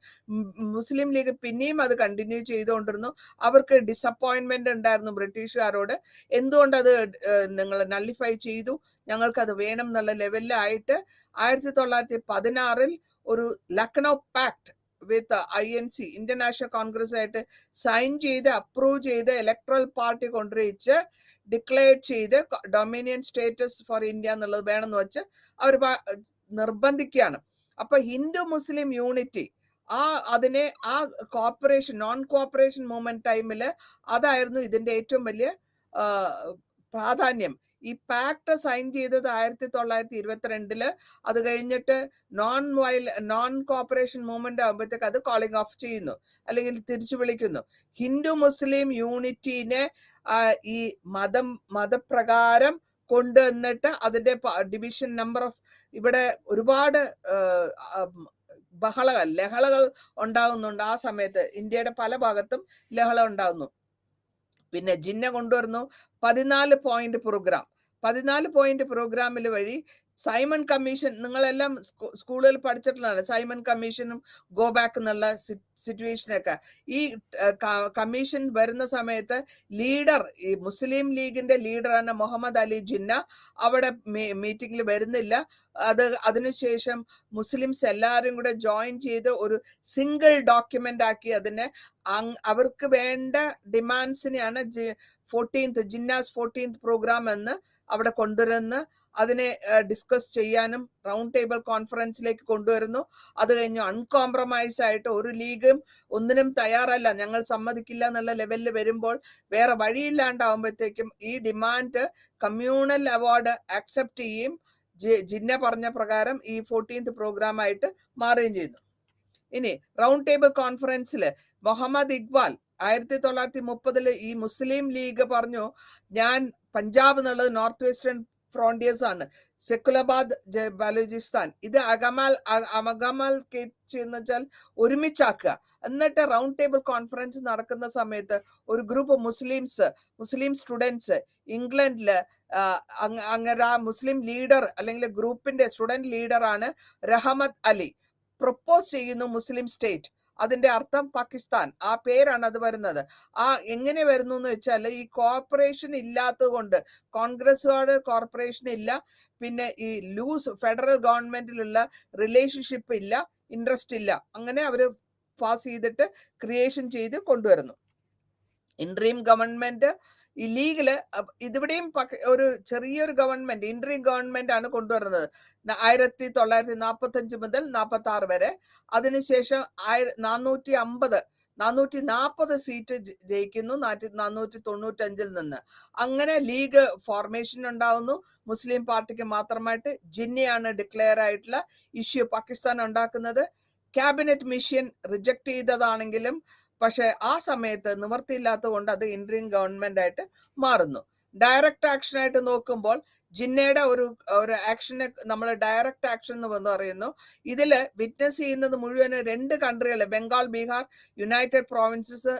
മുസ്ലിം ലീഗ് പിന്നെയും അത് കണ്ടിന്യൂ ചെയ്തുകൊണ്ടിരുന്നു. അവർക്ക് ഡിസപ്പോയിന്റ്മെന്റ് ഉണ്ടായിരുന്നു ബ്രിട്ടീഷുകാരോട്, എന്തുകൊണ്ട് അത് നിങ്ങൾ നള്ളിഫൈ ചെയ്തു, ഞങ്ങൾക്കത് വേണം എന്നുള്ള ലെവലിലായിട്ട് 1916 ഒരു ലക്നൗ പാക്ട് വിത്ത് INC ഇന്ത്യൻ നാഷണൽ കോൺഗ്രസ് ആയിട്ട് സൈൻ ചെയ്ത് അപ്രൂവ് ചെയ്ത് ഇലക്ട്രൽ പാർട്ടി കൊണ്ടുവച്ച് ഡിക്ലെയർ ചെയ്ത് ഡൊമിനിയൻ സ്റ്റേറ്റസ് ഫോർ ഇന്ത്യ എന്നുള്ളത് വേണമെന്ന് വെച്ച് അവർ നിർബന്ധിക്കുകയാണ്. അപ്പൊ ഹിന്ദു മുസ്ലിം യൂണിറ്റി അതിനെ ആ കോപ്പറേഷൻ നോൺ കോപ്പറേഷൻ മൂവ്മെന്റ് ടൈമില് അതായിരുന്നു ഇതിന്റെ ഏറ്റവും വലിയ പ്രാധാന്യം. ഈ പാക്ട് സൈൻ ചെയ്തത് 1922 അത് കഴിഞ്ഞിട്ട് നോൺ കോപ്പറേഷൻ മൂവ്മെന്റ് ആകുമ്പോഴത്തേക്ക് അത് കോളിംഗ് ഓഫ് ചെയ്യുന്നു അല്ലെങ്കിൽ തിരിച്ചു വിളിക്കുന്നു. ഹിന്ദു മുസ്ലിം യൂണിറ്റിനെ ഈ മതപ്രകാരം കൊണ്ടുവന്നിട്ട് ഡിവിഷൻ നമ്പർ ഓഫ് ഇവിടെ ഒരുപാട് ലഹളകൾ ഉണ്ടാകുന്നുണ്ട്. ആ സമയത്ത് ഇന്ത്യയുടെ പല ഭാഗത്തും ലഹള ഉണ്ടാകുന്നു. പിന്നെ ജിന്ന കൊണ്ടുവരുന്നു 14 പോയിന്റ് പ്രോഗ്രാം. 14 പോയിന്റ് പ്രോഗ്രാമിൽ വഴി സൈമൺ കമ്മീഷൻ, നിങ്ങളെല്ലാം സ്കൂളിൽ പഠിച്ചിട്ടുള്ളതാണ് സൈമൺ കമ്മീഷനും ഗോ ബാക്ക് എന്നുള്ള സിറ്റുവേഷനൊക്കെ. ഈ കമ്മീഷൻ വരുന്ന സമയത്ത് ലീഡർ, ഈ മുസ്ലിം ലീഗിന്റെ ലീഡറാണ് മുഹമ്മദ് അലി ജിന്ന, അവിടെ മീറ്റിംഗിൽ വരുന്നില്ല. അതിനുശേഷം മുസ്ലിംസ് എല്ലാവരും കൂടെ ജോയിൻ ചെയ്ത് ഒരു സിംഗിൾ ഡോക്യുമെന്റ് ആക്കി അതിനെ അവർക്ക് വേണ്ട ഡിമാൻഡ്സിനെയാണ് ജിന്നാസ് 14th പ്രോഗ്രാം എന്ന് അവിടെ കൊണ്ടുവരുന്ന അതിനെ ഡിസ്കസ് ചെയ്യാനും റൗണ്ട് ടേബിൾ കോൺഫറൻസിലേക്ക് കൊണ്ടുവരുന്നു. അത് കഴിഞ്ഞു അൺകോംപ്രമൈസ് ആയിട്ട് ഒരു ലീഗും ഒന്നിനും തയ്യാറല്ല, ഞങ്ങൾ സമ്മതിക്കില്ല എന്നുള്ള ലെവലിൽ വരുമ്പോൾ വേറെ വഴിയില്ലാണ്ടാവുമ്പോഴത്തേക്കും ഈ ഡിമാൻഡ് കമ്മ്യൂണൽ അവാർഡ് ആക്സെപ്റ്റ് ചെയ്യുകയും ജിന്ന പറഞ്ഞ പ്രകാരം ഈ 14th പ്രോഗ്രാം ആയിട്ട് മാറുകയും ചെയ്യുന്നു. ഇനി റൗണ്ട് ടേബിൾ കോൺഫറൻസിൽ മുഹമ്മദ് ഇക്ബാൽ 1930 ഈ മുസ്ലിം ലീഗ് പറഞ്ഞു, ഞാൻ പഞ്ചാബ് എന്നുള്ളത് നോർത്ത് വെസ്റ്റേൺ ഫ്രോണ്ടിയേഴ്സ് ആണ്, സെക്കുലബാദ് ബലൂചിസ്ഥാൻ, ഇത് അമഗമൽക്കേറ്റ് എന്ന് വെച്ചാൽ ഒരുമിച്ചാക്കുക. എന്നിട്ട് റൗണ്ട് ടേബിൾ കോൺഫറൻസ് നടക്കുന്ന സമയത്ത് ഒരു ഗ്രൂപ്പ് മുസ്ലിം സ്റ്റുഡൻസ് ഇംഗ്ലണ്ടില് അങ്ങനെ മുസ്ലിം ലീഡർ അല്ലെങ്കിൽ ഗ്രൂപ്പിന്റെ സ്റ്റുഡന്റ് ലീഡറാണ് റഹ്മത്ത് അലി പ്രൊപ്പോസ് ചെയ്യുന്നു മുസ്ലിം സ്റ്റേറ്റ്. അതിന്റെ അർത്ഥം പാകിസ്ഥാൻ, ആ പേരാണ് അത് വരുന്നത്. ആ എങ്ങനെ വരുന്നു എന്ന് വെച്ചാൽ ഈ കോർപ്പറേഷൻ ഇല്ലാത്തത് കൊണ്ട്, കോൺഗ്രസ്സുകാട് കോർപ്പറേഷൻ ഇല്ല, പിന്നെ ഈ ലൂസ് ഫെഡറൽ ഗവൺമെന്റിലുള്ള റിലേഷൻഷിപ്പ് ഇല്ല, ഇൻട്രസ്റ്റ് ഇല്ല, അങ്ങനെ അവര് പാസ് ചെയ്തിട്ട് ക്രിയേഷൻ ചെയ്ത് കൊണ്ടുവരുന്നു. ഇൻട്രീം ഗവൺമെന്റ് ഈ ലീഗില് ഇതിവിടെയും ഒരു ചെറിയൊരു ഗവൺമെന്റ് ഇൻട്രീം ഗവൺമെന്റ് ആണ് കൊണ്ടുവരുന്നത് 1945 മുതൽ 46 വരെ. അതിനുശേഷം 440 സീറ്റ് ജയിക്കുന്നു 495 നിന്ന്. അങ്ങനെ ലീഗ് ഫോർമേഷൻ ഉണ്ടാവുന്നു. മുസ്ലിം പാർട്ടിക്ക് മാത്രമായിട്ട് ജിന്നയാണ് ഡിക്ലെയർ ആയിട്ടുള്ള ഇഷ്യൂ പാകിസ്ഥാൻ ഉണ്ടാക്കുന്നത്. ക്യാബിനറ്റ് മിഷൻ റിജക്ട് ചെയ്തതാണെങ്കിലും പക്ഷെ ആ സമയത്ത് നിവർത്തിയില്ലാത്തത് കൊണ്ട് അത് ഇൻട്രീം ഗവൺമെന്റ് ആയിട്ട് മാറുന്നു. ഡയറക്റ്റ് ആക്ഷൻ ആയിട്ട് നോക്കുമ്പോൾ ജിന്നയുടെ ഒരു ആക്ഷനെ നമ്മൾ ഡയറക്റ്റ് ആക്ഷൻ എന്ന് പറയുന്നു. ഇതില് വിറ്റ്നസ് ചെയ്യുന്നത് മുഴുവൻ 2 കൺട്രികൾ, ബംഗാൾ, ബീഹാർ, യുണൈറ്റഡ് പ്രോവിൻസസ്,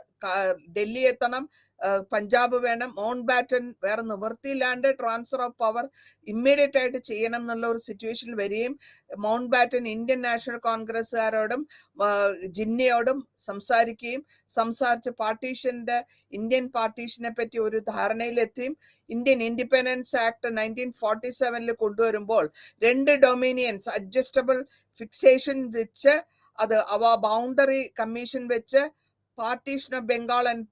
ഡൽഹി എത്തണം, പഞ്ചാബ് വേണം, മൗണ്ട് ബാറ്റൻ വേറെ നിവൃത്തിയില്ലാണ്ട് ട്രാൻസ്ഫർ ഓഫ് പവർ ഇമ്മീഡിയറ്റ് ആയിട്ട് ചെയ്യണം എന്നുള്ള ഒരു സിറ്റുവേഷനിൽ വരികയും മൗണ്ട് ബാറ്റൻ ഇന്ത്യൻ നാഷണൽ കോൺഗ്രസ്സുകാരോടും ജിന്നയോടും സംസാരിച്ച് ഇന്ത്യൻ പാർട്ടീഷനെ പറ്റി ഒരു ധാരണയിലെത്തിയും ഇന്ത്യൻ ഇൻഡിപെൻഡൻസ് ആക്ട് 1947 കൊണ്ടുവരുമ്പോൾ 2 ഡൊമിനിയൻസ് അഡ്ജസ്റ്റബിൾ ഫിക്സേഷൻ വെച്ച് അത് ബൗണ്ടറി കമ്മീഷൻ വെച്ച് partition of Bengal and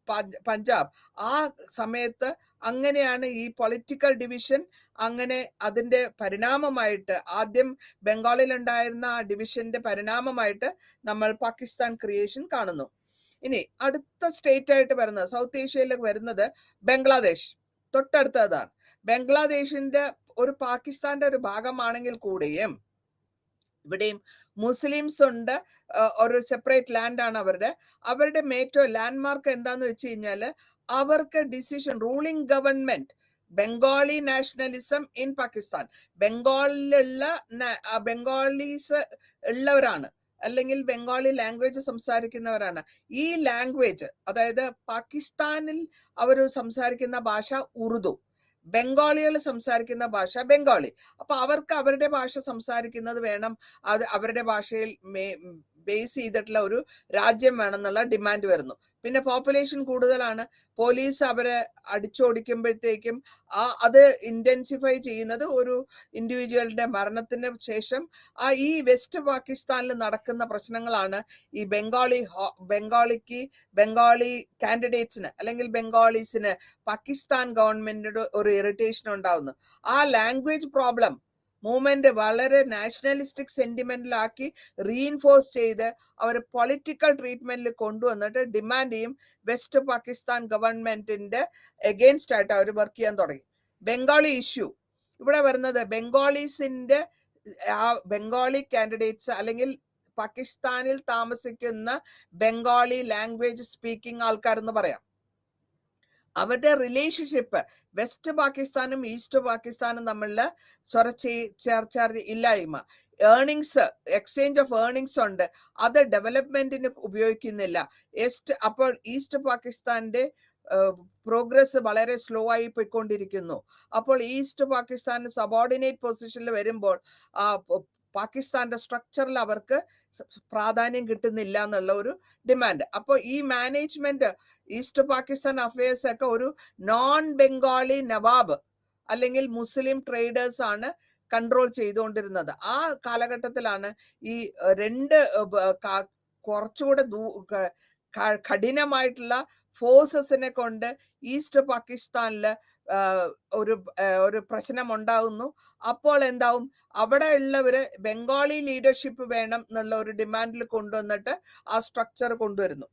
Punjab. ആ സമയത്ത് അങ്ങനെയാണ് ഈ പൊളിറ്റിക്കൽ ഡിവിഷൻ, അങ്ങനെ അതിന്റെ പരിണാമമായിട്ട് ആദ്യം ബംഗാളിൽ ഉണ്ടായിരുന്ന ആ ഡിവിഷന്റെ പരിണാമമായിട്ട് നമ്മൾ പാകിസ്ഥാൻ ക്രിയേഷൻ കാണുന്നു. ഇനി അടുത്ത സ്റ്റേറ്റ് ആയിട്ട് വരുന്നത് സൗത്ത് ഏഷ്യയിലേക്ക് വരുന്നത് ബംഗ്ലാദേശ്, തൊട്ടടുത്തതാണ്. ബംഗ്ലാദേശിന്റെ ഒരു പാകിസ്ഥാന്റെ ഒരു ഭാഗമാണെങ്കിൽ കൂടിയും ഇവിടെയും മുസ്ലിംസ് ഉണ്ട്, ഒരു സെപ്പറേറ്റ് ലാൻഡാണ് അവരുടെ ഏറ്റവും ലാൻഡ്മാർക്ക് എന്താന്ന് വെച്ച് കഴിഞ്ഞാൽ അവർക്ക് decision ruling government Bengali nationalism in Pakistan, ബംഗാളിലുള്ള ബംഗാളീസ് ഉള്ളവരാണ് അല്ലെങ്കിൽ ബംഗാളി ലാംഗ്വേജ് സംസാരിക്കുന്നവരാണ്. ഈ ലാംഗ്വേജ് അതായത് പാകിസ്ഥാനിൽ അവർ സംസാരിക്കുന്ന ഭാഷ ഉറുദു, ബംഗാളികൾ സംസാരിക്കുന്ന ഭാഷ ബംഗാളി. അപ്പൊ അവർക്ക് അവരുടെ ഭാഷ സംസാരിക്കുന്നത് വേണം, അത് അവരുടെ ഭാഷയിൽ ബേസ് ചെയ്തിട്ടുള്ള ഒരു രാജ്യം വേണമെന്നുള്ള ഡിമാൻഡ് വരുന്നു. പിന്നെ പോപ്പുലേഷൻ കൂടുതലാണ്, പോലീസ് അവരെ അടിച്ചോടിക്കുമ്പോഴത്തേക്കും അത് ഇന്റൻസിഫൈ ചെയ്യുന്നത് ഒരു ഇൻഡിവിജ്വലിന്റെ മരണത്തിന് ശേഷം ഈ വെസ്റ്റ് പാകിസ്ഥാനിൽ നടക്കുന്ന പ്രശ്നങ്ങളാണ് ഈ ബംഗാളി കാൻഡിഡേറ്റ്സിന് അല്ലെങ്കിൽ ബംഗാളീസിന് പാകിസ്ഥാൻ ഗവൺമെന്റിന്റെ ഒരു ഇറിറ്റേഷൻ ഉണ്ടാവുന്നു. ആ ലാംഗ്വേജ് പ്രോബ്ലം മൂവ്മെന്റ് വളരെ നാഷണലിസ്റ്റിക് സെന്റിമെന്റിലാക്കി റീഇൻഫോഴ്സ് ചെയ്ത് അവർ പൊളിറ്റിക്കൽ ട്രീറ്റ്മെന്റിൽ കൊണ്ടുവന്നിട്ട് ഡിമാൻഡ് ചെയ്യും. വെസ്റ്റ് പാകിസ്ഥാൻ ഗവൺമെന്റിന്റെ എഗെയിൻസ്റ്റ് ആയിട്ട് അവർ വർക്ക് ചെയ്യാൻ തുടങ്ങി. ബംഗാളി ഇഷ്യൂ ഇവിടെ വരുന്നത് ബംഗാളി കാൻഡിഡേറ്റ്സ് അല്ലെങ്കിൽ പാകിസ്ഥാനിൽ താമസിക്കുന്ന ബംഗാളി ലാംഗ്വേജ് സ്പീക്കിംഗ് ആൾക്കാരെന്ന് പറയാം. അവരുടെ റിലേഷൻഷിപ്പ് വെസ്റ്റ് പാകിസ്ഥാനും ഈസ്റ്റ് പാകിസ്ഥാനും തമ്മിലുള്ള ചേർച്ച ഇല്ലായ്മ, എക്സ്ചേഞ്ച് ഓഫ് ഏർണിങ്സ് ഉണ്ട്, അത് ഡെവലപ്മെന്റിന് ഉപയോഗിക്കുന്നില്ല. അപ്പോൾ ഈസ്റ്റ് പാകിസ്ഥാന്റെ പ്രോഗ്രസ് വളരെ സ്ലോ ആയി പോയിക്കൊണ്ടിരിക്കുന്നു. അപ്പോൾ ഈസ്റ്റ് പാകിസ്ഥാൻ സബോർഡിനേറ്റ് പൊസിഷനിൽ വരുമ്പോൾ പാകിസ്ഥാന്റെ സ്ട്രക്ചറിൽ അവർക്ക് പ്രാധാന്യം കിട്ടുന്നില്ല എന്നുള്ള ഒരു ഡിമാൻഡ്. അപ്പോൾ ഈ മാനേജ്മെന്റ് ഈസ്റ്റ് പാകിസ്ഥാൻ അഫയേഴ്സ് ഒക്കെ ഒരു നോൺ ബംഗാളി നവാബ് അല്ലെങ്കിൽ മുസ്ലിം ട്രേഡേഴ്സ് ആണ് കൺട്രോൾ ചെയ്തുകൊണ്ടിരുന്നത്. ആ കാലഘട്ടത്തിലാണ് ഈ 2 കുറച്ചുകൂടെ കഠിനമായിട്ടുള്ള ഫോഴ്സസിനെ കൊണ്ട് ഈസ്റ്റ് പാകിസ്ഥാനില് ഒരു പ്രശ്നം ഉണ്ടാകുന്നു. അപ്പോൾ എന്താവും, അവിടെ ഉള്ളവര് ബംഗാളി ലീഡർഷിപ്പ് വേണം എന്നുള്ള ഒരു ഡിമാൻഡിൽ കൊണ്ടുവന്നിട്ട് ആ സ്ട്രക്ചർ കൊണ്ടുവരുന്നു.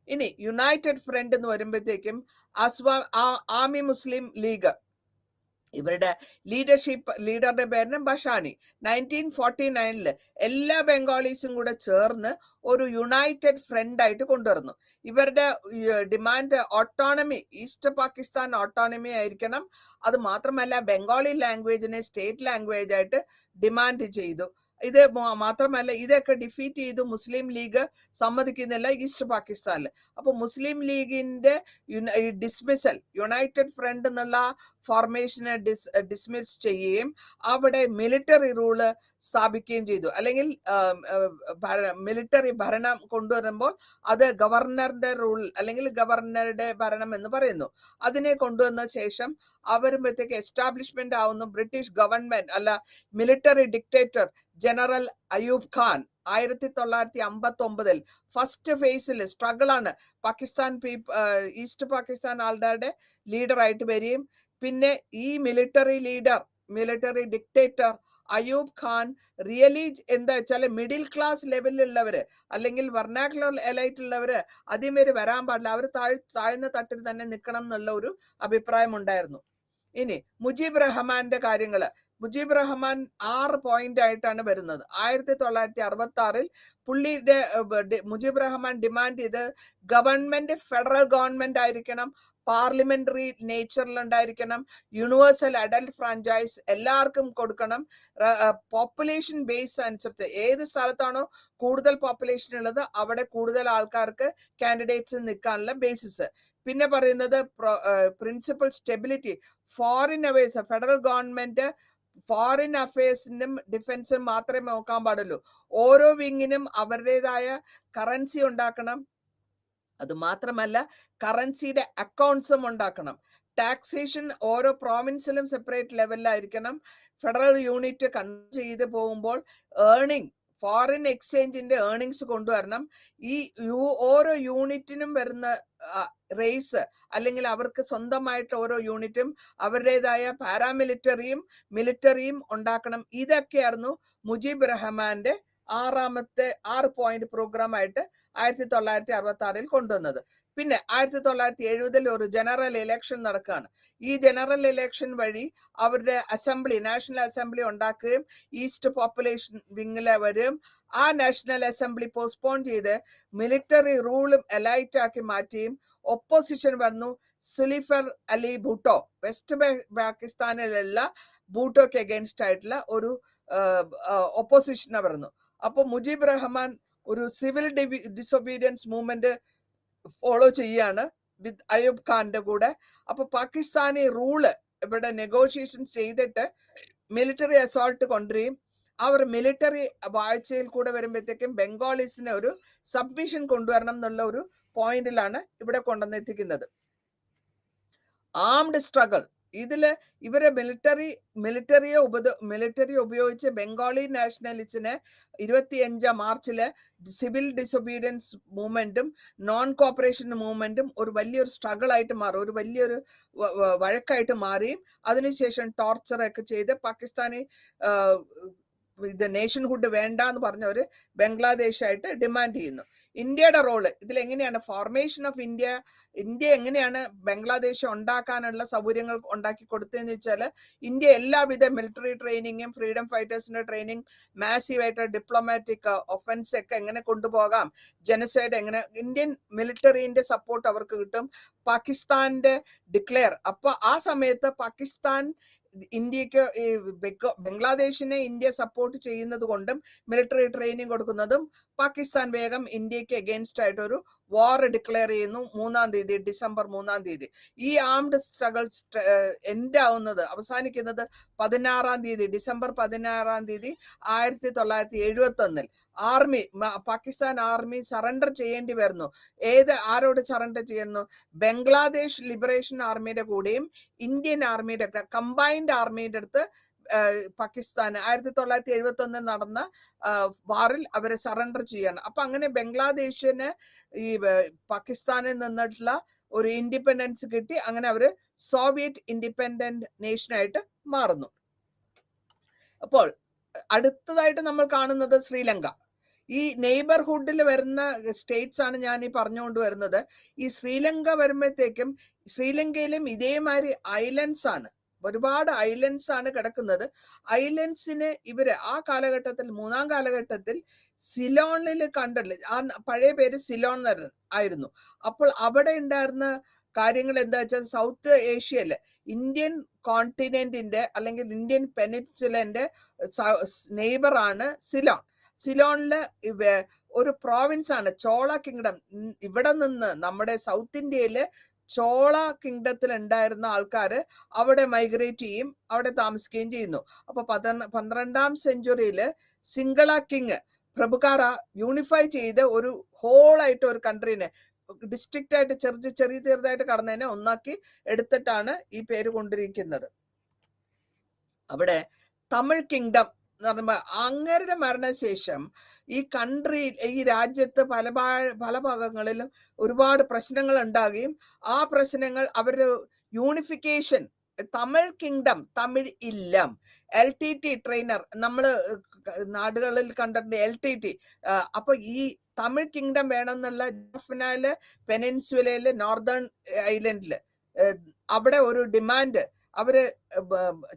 ഇനി യുണൈറ്റഡ് ഫ്രണ്ട് എന്ന് വരുമ്പോഴത്തേക്കും ആമി മുസ്ലിം ലീഗ് ഇവരുടെ ലീഡറുടെ പേരിന് ബഷാനി. 1949 എല്ലാ ബംഗാളീസും കൂടെ ചേർന്ന് ഒരു യുണൈറ്റഡ് ഫ്രണ്ട് ആയിട്ട് കൊണ്ടുവരുന്നു. ഇവരുടെ demand autonomy, east Pakistan autonomy ആയിരിക്കണം. അത് മാത്രമല്ല ബംഗാളി ലാംഗ്വേജിനെ സ്റ്റേറ്റ് ലാംഗ്വേജ് ആയിട്ട് ഡിമാൻഡ് ചെയ്തു. ഇത് മാത്രമല്ല ഇതൊക്കെ ഡിഫീറ്റ് ചെയ്തു. മുസ്ലിം ലീഗ് സമ്മതിക്കുന്നില്ല ഈസ്റ്റ് പാകിസ്ഥാനിൽ. അപ്പൊ മുസ്ലിം ലീഗിന്റെ ഡിസ്മിസൽ, യുണൈറ്റഡ് ഫ്രണ്ട് എന്നുള്ള ഫോർമേഷനെ ഡിസ്മിസ് ചെയ്യുകയും അവിടെ മിലിറ്ററി റൂള് സ്ഥാപിക്കുകയും ചെയ്തു. അല്ലെങ്കിൽ മിലിറ്ററി ഭരണം കൊണ്ടുവരുമ്പോൾ അത് ഗവർണറുടെ റൂൾ അല്ലെങ്കിൽ ഗവർണറുടെ ഭരണം എന്ന് പറയുന്നു. അതിനെ കൊണ്ടുവന്ന ശേഷം അവരുമ്പോഴത്തേക്ക് എസ്റ്റാബ്ലിഷ്മെന്റ് ആവുന്നു ബ്രിട്ടീഷ് ഗവൺമെന്റ് അല്ല military dictator general Ayub Khan. 1959 first ഫേസിൽ സ്ട്രഗിൾ ആണ്. പാകിസ്ഥാൻ ഈസ്റ്റ് പാകിസ്ഥാൻ ആളുടെ ലീഡറായിട്ട് വരികയും പിന്നെ ഈ military dictator Ayub Khan really എന്താ വെച്ചാൽ മിഡിൽ ക്ലാസ് ലെവലിലുള്ളവര് അല്ലെങ്കിൽ വെർണാക്കുലർ എലൈറ്റ് ഉള്ളവര് ആദ്യം വരെ വരാൻ പാടില്ല, അവർ താഴ്ന്ന തട്ടിൽ തന്നെ നിൽക്കണം എന്നുള്ള ഒരു അഭിപ്രായം ഉണ്ടായിരുന്നു. ഇനി മുജീബ് റഹ്മാന്റെ കാര്യങ്ങള്. മുജീബ് റഹ്മാൻ 6 പോയിന്റ് ആയിട്ടാണ് വരുന്നത്. 1966 പുള്ളിയുടെ മുജീബ് റഹ്മാൻ ഡിമാൻഡ് ചെയ്ത് ഗവൺമെന്റ് ഫെഡറൽ ഗവൺമെന്റ് ആയിരിക്കണം, പാർലമെന്ററി നേച്ചറിൽ ഉണ്ടായിരിക്കണം, യൂണിവേഴ്സൽ അഡൽട്ട് ഫ്രാഞ്ചൈസ് എല്ലാവർക്കും കൊടുക്കണം, പോപ്പുലേഷൻ ബേസ് അനുസരിച്ച് ഏത് സ്ഥലത്താണോ കൂടുതൽ പോപ്പുലേഷൻ ഉള്ളത് അവിടെ കൂടുതൽ ആൾക്കാർക്ക് കാൻഡിഡേറ്റ്സ് നിൽക്കാനുള്ള ബേസിസ്. പിന്നെ പറയുന്നത് principal stability. Foreign affairs, federal government foreign അഫയേഴ്സിനും ഡിഫൻസും മാത്രമേ നോക്കാൻ പാടുള്ളൂ. ഓരോ വിങ്ങിനും അവരുടേതായ കറൻസി ഉണ്ടാക്കണം. അത് മാത്രമല്ല കറൻസിയുടെ അക്കൗണ്ട്സും ഉണ്ടാക്കണം. ടാക്സേഷൻ ഓരോ പ്രോവിൻസിലും സെപ്പറേറ്റ് ലെവലിലായിരിക്കണം. ഫെഡറൽ യൂണിറ്റ് കൺട്രോൾ ചെയ്ത് പോകുമ്പോൾ ഫോറിൻ എക്സ്ചേഞ്ചിന്റെ ഏർണിങ്സ് കൊണ്ടുവരണം. ഈ ഓരോ യൂണിറ്റിനും വരുന്ന റേസ് അല്ലെങ്കിൽ അവർക്ക് സ്വന്തമായിട്ട് ഓരോ യൂണിറ്റും അവരുടേതായ പാരാമിലിറ്ററിയും മിലിറ്ററിയും ഉണ്ടാക്കണം. ഇതൊക്കെയായിരുന്നു മുജീബ് റഹ്മാന്റെ 6 പോയിന്റ് പ്രോഗ്രാം ആയിട്ട് 1966 കൊണ്ടുവന്നത്. പിന്നെ 1970 ഒരു ജനറൽ ഇലക്ഷൻ നടക്കുകയാണ്. ഈ ജനറൽ ഇലക്ഷൻ വഴി അവരുടെ അസംബ്ലി, നാഷണൽ അസംബ്ലി ഉണ്ടാക്കുകയും ഈസ്റ്റ് പോപ്പുലേഷൻ വിങ്ങിലെ വരും. ആ നാഷണൽ അസംബ്ലി പോസ്റ്റ്പോൺ ചെയ്ത് മിലിറ്ററി റൂളും എലൈറ്റ് ആക്കി മാറ്റിയും ഒപ്പോസിഷൻ വന്നു. സുലിഫർ അലി ഭൂട്ടോ, വെസ്റ്റ് പാകിസ്ഥാനിലുള്ള ഭൂട്ടോക്ക് അഗേൻസ്റ്റ് ആയിട്ടുള്ള ഒരു ഒപ്പോസിഷനെ വരുന്നു. അപ്പൊ മുജീബ് റഹ്മാൻ ഒരു സിവിൽ ഡിസൊബീഡിയൻസ് മൂവ്മെന്റ് ഫോളോ ചെയ്യാണ് വിത്ത് അയൂബ് ഖാന്റെ കൂടെ. അപ്പൊ പാകിസ്ഥാനി റൂള് ഇവിടെ നെഗോഷിയേഷൻ ചെയ്തിട്ട് മിലിറ്ററി അസോൾട്ട് കൊണ്ടുവരികയും അവർ മിലിറ്ററി വാഴ്ചയിൽ കൂടെ വരുമ്പോഴത്തേക്കും ബംഗാളീസിന് ഒരു സബ്മിഷൻ കൊണ്ടുവരണം എന്നുള്ള ഒരു പോയിന്റിലാണ് ഇവിടെ കൊണ്ടുവന്നെത്തിക്കുന്നത്. ആംഡ് സ്ട്രഗിൾ, ഇതില് ഇവരെ മിലിറ്ററി ഉപയോഗിച്ച് ബംഗാളി നാഷണലിസ്റ്റിനെ 25 മാർച്ചില് സിവിൽ ഡിസൊബീഡിയൻസ് മൂവ്മെന്റും നോൺ കോപ്പറേഷൻ മൂവ്മെന്റും ഒരു വലിയൊരു സ്ട്രഗിൾ ആയിട്ട് മാറും, ഒരു വലിയൊരു വഴക്കായിട്ട് മാറിയും അതിനുശേഷം ടോർച്ചറൊക്കെ ചെയ്ത് പാകിസ്ഥാനി ഇത് നേഷൻഹുഡ് വേണ്ട എന്ന് പറഞ്ഞവര് ബംഗ്ലാദേശായിട്ട് ഡിമാൻഡ് ചെയ്യുന്നു. ഇന്ത്യയുടെ റോള് ഇതിൽ എങ്ങനെയാണ്? ഫോർമേഷൻ ഓഫ് ഇന്ത്യ എങ്ങനെയാണ് ബംഗ്ലാദേശ് ഉണ്ടാക്കാനുള്ള സൗകര്യങ്ങൾ ഉണ്ടാക്കി കൊടുത്തതെന്ന് വെച്ചാൽ ഇന്ത്യ എല്ലാവിധ മിലിറ്ററി ട്രെയിനിങ്ങും ഫ്രീഡം ഫൈറ്റേഴ്സിന്റെ ട്രെയിനിങ്, മാസീവായിട്ട് ഡിപ്ലോമാറ്റിക് ഒഫൻസ് ഒക്കെ എങ്ങനെ കൊണ്ടുപോകാം, ജനസൈഡ് എങ്ങനെ, ഇന്ത്യൻ മിലിറ്ററിന്റെ സപ്പോർട്ട് അവർക്ക് കിട്ടും. പാകിസ്ഥാന്റെ ഡിക്ലെയർ, അപ്പൊ ആ സമയത്ത് പാകിസ്ഥാൻ ഇന്ത്യക്ക് ബംഗ്ലാദേശിനെ ഇന്ത്യ സപ്പോർട്ട് ചെയ്യുന്നത് കൊണ്ടും മിലിറ്ററി ട്രെയിനിങ് കൊടുക്കുന്നതും പാകിസ്ഥാൻ വേഗം ഇന്ത്യക്ക് അഗേൻസ്റ്റ് ആയിട്ട് ഒരു വാർ ഡിക്ലെയർ ചെയ്യുന്നു ഡിസംബർ 3 ഈ ആംഡ് സ്ട്രഗിൾ എൻഡ് ആവുന്നത്, അവസാനിക്കുന്നത് December 16 1971 army, Pakistan army surrender ചെയ്യേണ്ടി വരുന്നു. ആരോട് സറണ്ടർ ചെയ്യുന്നു? ബംഗ്ലാദേശ് ലിബറേഷൻ ആർമിയുടെ കൂടെയും ഇന്ത്യൻ ആർമിയുടെ കമ്പൈൻഡ് ആർമിയുടെ അടുത്ത് പാകിസ്ഥാൻ 1971 നടന്ന വാറിൽ അവരെ സറണ്ടർ ചെയ്യാണ്. അപ്പൊ അങ്ങനെ ബംഗ്ലാദേശിന് ഈ പാകിസ്ഥാനിൽ നിന്നിട്ടുള്ള ഒരു ഇൻഡിപെൻഡൻസ് കിട്ടി. അങ്ങനെ അവര് സോവിയറ്റ് ഇൻഡിപെൻഡന്റ് നേഷനായിട്ട് മാറുന്നു. അപ്പോൾ അടുത്തതായിട്ട് നമ്മൾ കാണുന്നത് ശ്രീലങ്ക. ഈ നെയ്ബർഹുഡിൽ വരുന്ന സ്റ്റേറ്റ്സ് ആണ് ഞാൻ ഈ പറഞ്ഞുകൊണ്ട് വരുന്നത്. ഈ ശ്രീലങ്ക വരുമ്പോഴത്തേക്കും ശ്രീലങ്കയിലും ഇതേമാതിരി ഐലൻഡ്സ് ആണ്, ഒരുപാട് ഐലൻഡ്സ് ആണ് കിടക്കുന്നത്. ഐലൻഡ്സിനെ ഇവര് ആ കാലഘട്ടത്തിൽ, മൂന്നാം കാലഘട്ടത്തിൽ സിലോണിൽ കണ്ടില്ല, ആ പഴയ പേര് സിലോൺ ആയിരുന്നു. അപ്പോൾ അവിടെ ഉണ്ടായിരുന്ന കാര്യങ്ങൾ എന്താ വെച്ചാൽ, സൗത്ത് ഏഷ്യയില് ഇന്ത്യൻ കോണ്ടിനെന്റിന്റെ അല്ലെങ്കിൽ ഇന്ത്യൻ പെനിൻസുലന്റെ നെയ്ബറാണ് സിലോൺ. സിലോണില് ഒരു പ്രോവിൻസ് ആണ് ചോള കിങ്ഡം. ഇവിടെ നിന്ന് നമ്മുടെ സൗത്ത് ഇന്ത്യയില് ചോള കിങ്ഡത്തിൽ ഉണ്ടായിരുന്ന ആൾക്കാര് അവിടെ മൈഗ്രേറ്റ് ചെയ്യും, അവിടെ താമസിക്കുകയും ചെയ്യുന്നു. അപ്പൊ 12ാം സെഞ്ചുറിയില് സിംഗള കിങ് പ്രഭുക്കാര യൂണിഫൈ ചെയ്ത് ഒരു ഹോളായിട്ട് ഒരു കൺട്രീനെ ഡിസ്ട്രിക്റ്റ് ആയിട്ട് ചെറുതായിട്ട് കടന്നതിനെ ഒന്നാക്കി എടുത്തിട്ടാണ് ഈ പേര് കൊണ്ടിരിക്കുന്നത്. അവിടെ തമിഴ് കിങ്ഡം എന്ന് പറയുമ്പോൾ അങ്ങരുടെ മരണശേഷം ഈ ഈ രാജ്യത്ത് പല ഭാഗങ്ങളിലും ഒരുപാട് പ്രശ്നങ്ങൾ ഉണ്ടാകുകയും ആ പ്രശ്നങ്ങൾ അവരുടെ യൂണിഫിക്കേഷൻ, തമിഴ് കിങ്ഡം, തമിഴ് ഇല്ലം, LTT ട്രെയിനർ നമ്മൾ നാടുകളിൽ കണ്ടിട്ടുണ്ട്, LTT. അപ്പൊ ഈ തമിഴ് കിങ്ഡം വേണമെന്നുള്ള ജാഫ്നയില് പെനിൻസുലയില് നോർത്തേൺ ഐലൻഡില് അവിടെ ഒരു ഡിമാൻഡ്, അവര്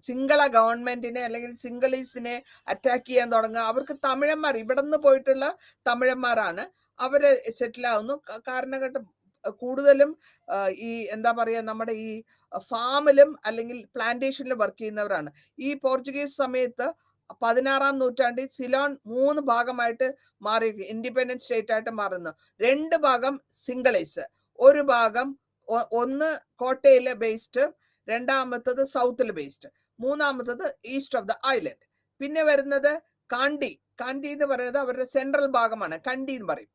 സിംഗള ഗവൺമെന്റിനെ അല്ലെങ്കിൽ സിംഗളീസിനെ അറ്റാക്ക് ചെയ്യാൻ തുടങ്ങുക. അവർക്ക് തമിഴന്മാർ, ഇവിടെ നിന്ന് പോയിട്ടുള്ള തമിഴന്മാരാണ് അവര് സെറ്റിൽ ആവുന്നു. കാരണഘട്ടം കൂടുതലും ഈ എന്താ പറയാ, നമ്മുടെ ഈ ഫാമിലും അല്ലെങ്കിൽ പ്ലാന്റേഷനിലും വർക്ക് ചെയ്യുന്നവരാണ്. ഈ പോർച്ചുഗീസ് സമയത്ത് 16ാം നൂറ്റാണ്ടിൽ സിലോൺ 3 ഭാഗമായിട്ട് മാറി, ഇൻഡിപെൻഡന്റ് സ്റ്റേറ്റ് ആയിട്ട് മാറുന്നു. 2 ഭാഗം സിംഗളൈസ്, ഒരു ഭാഗം ഒന്ന് കോട്ടയിലെ ബേസ്ഡ്, രണ്ടാമത്തത് സൗത്തിൽ ബേസ്ഡ്, മൂന്നാമത്തത് ഈസ്റ്റ് ഓഫ് ദ ഐലൻഡ്. പിന്നെ വരുന്നത് കാണ്ടി എന്ന് പറയുന്നത് അവരുടെ സെൻട്രൽ ഭാഗമാണ്, കണ്ടി എന്ന് പറയും.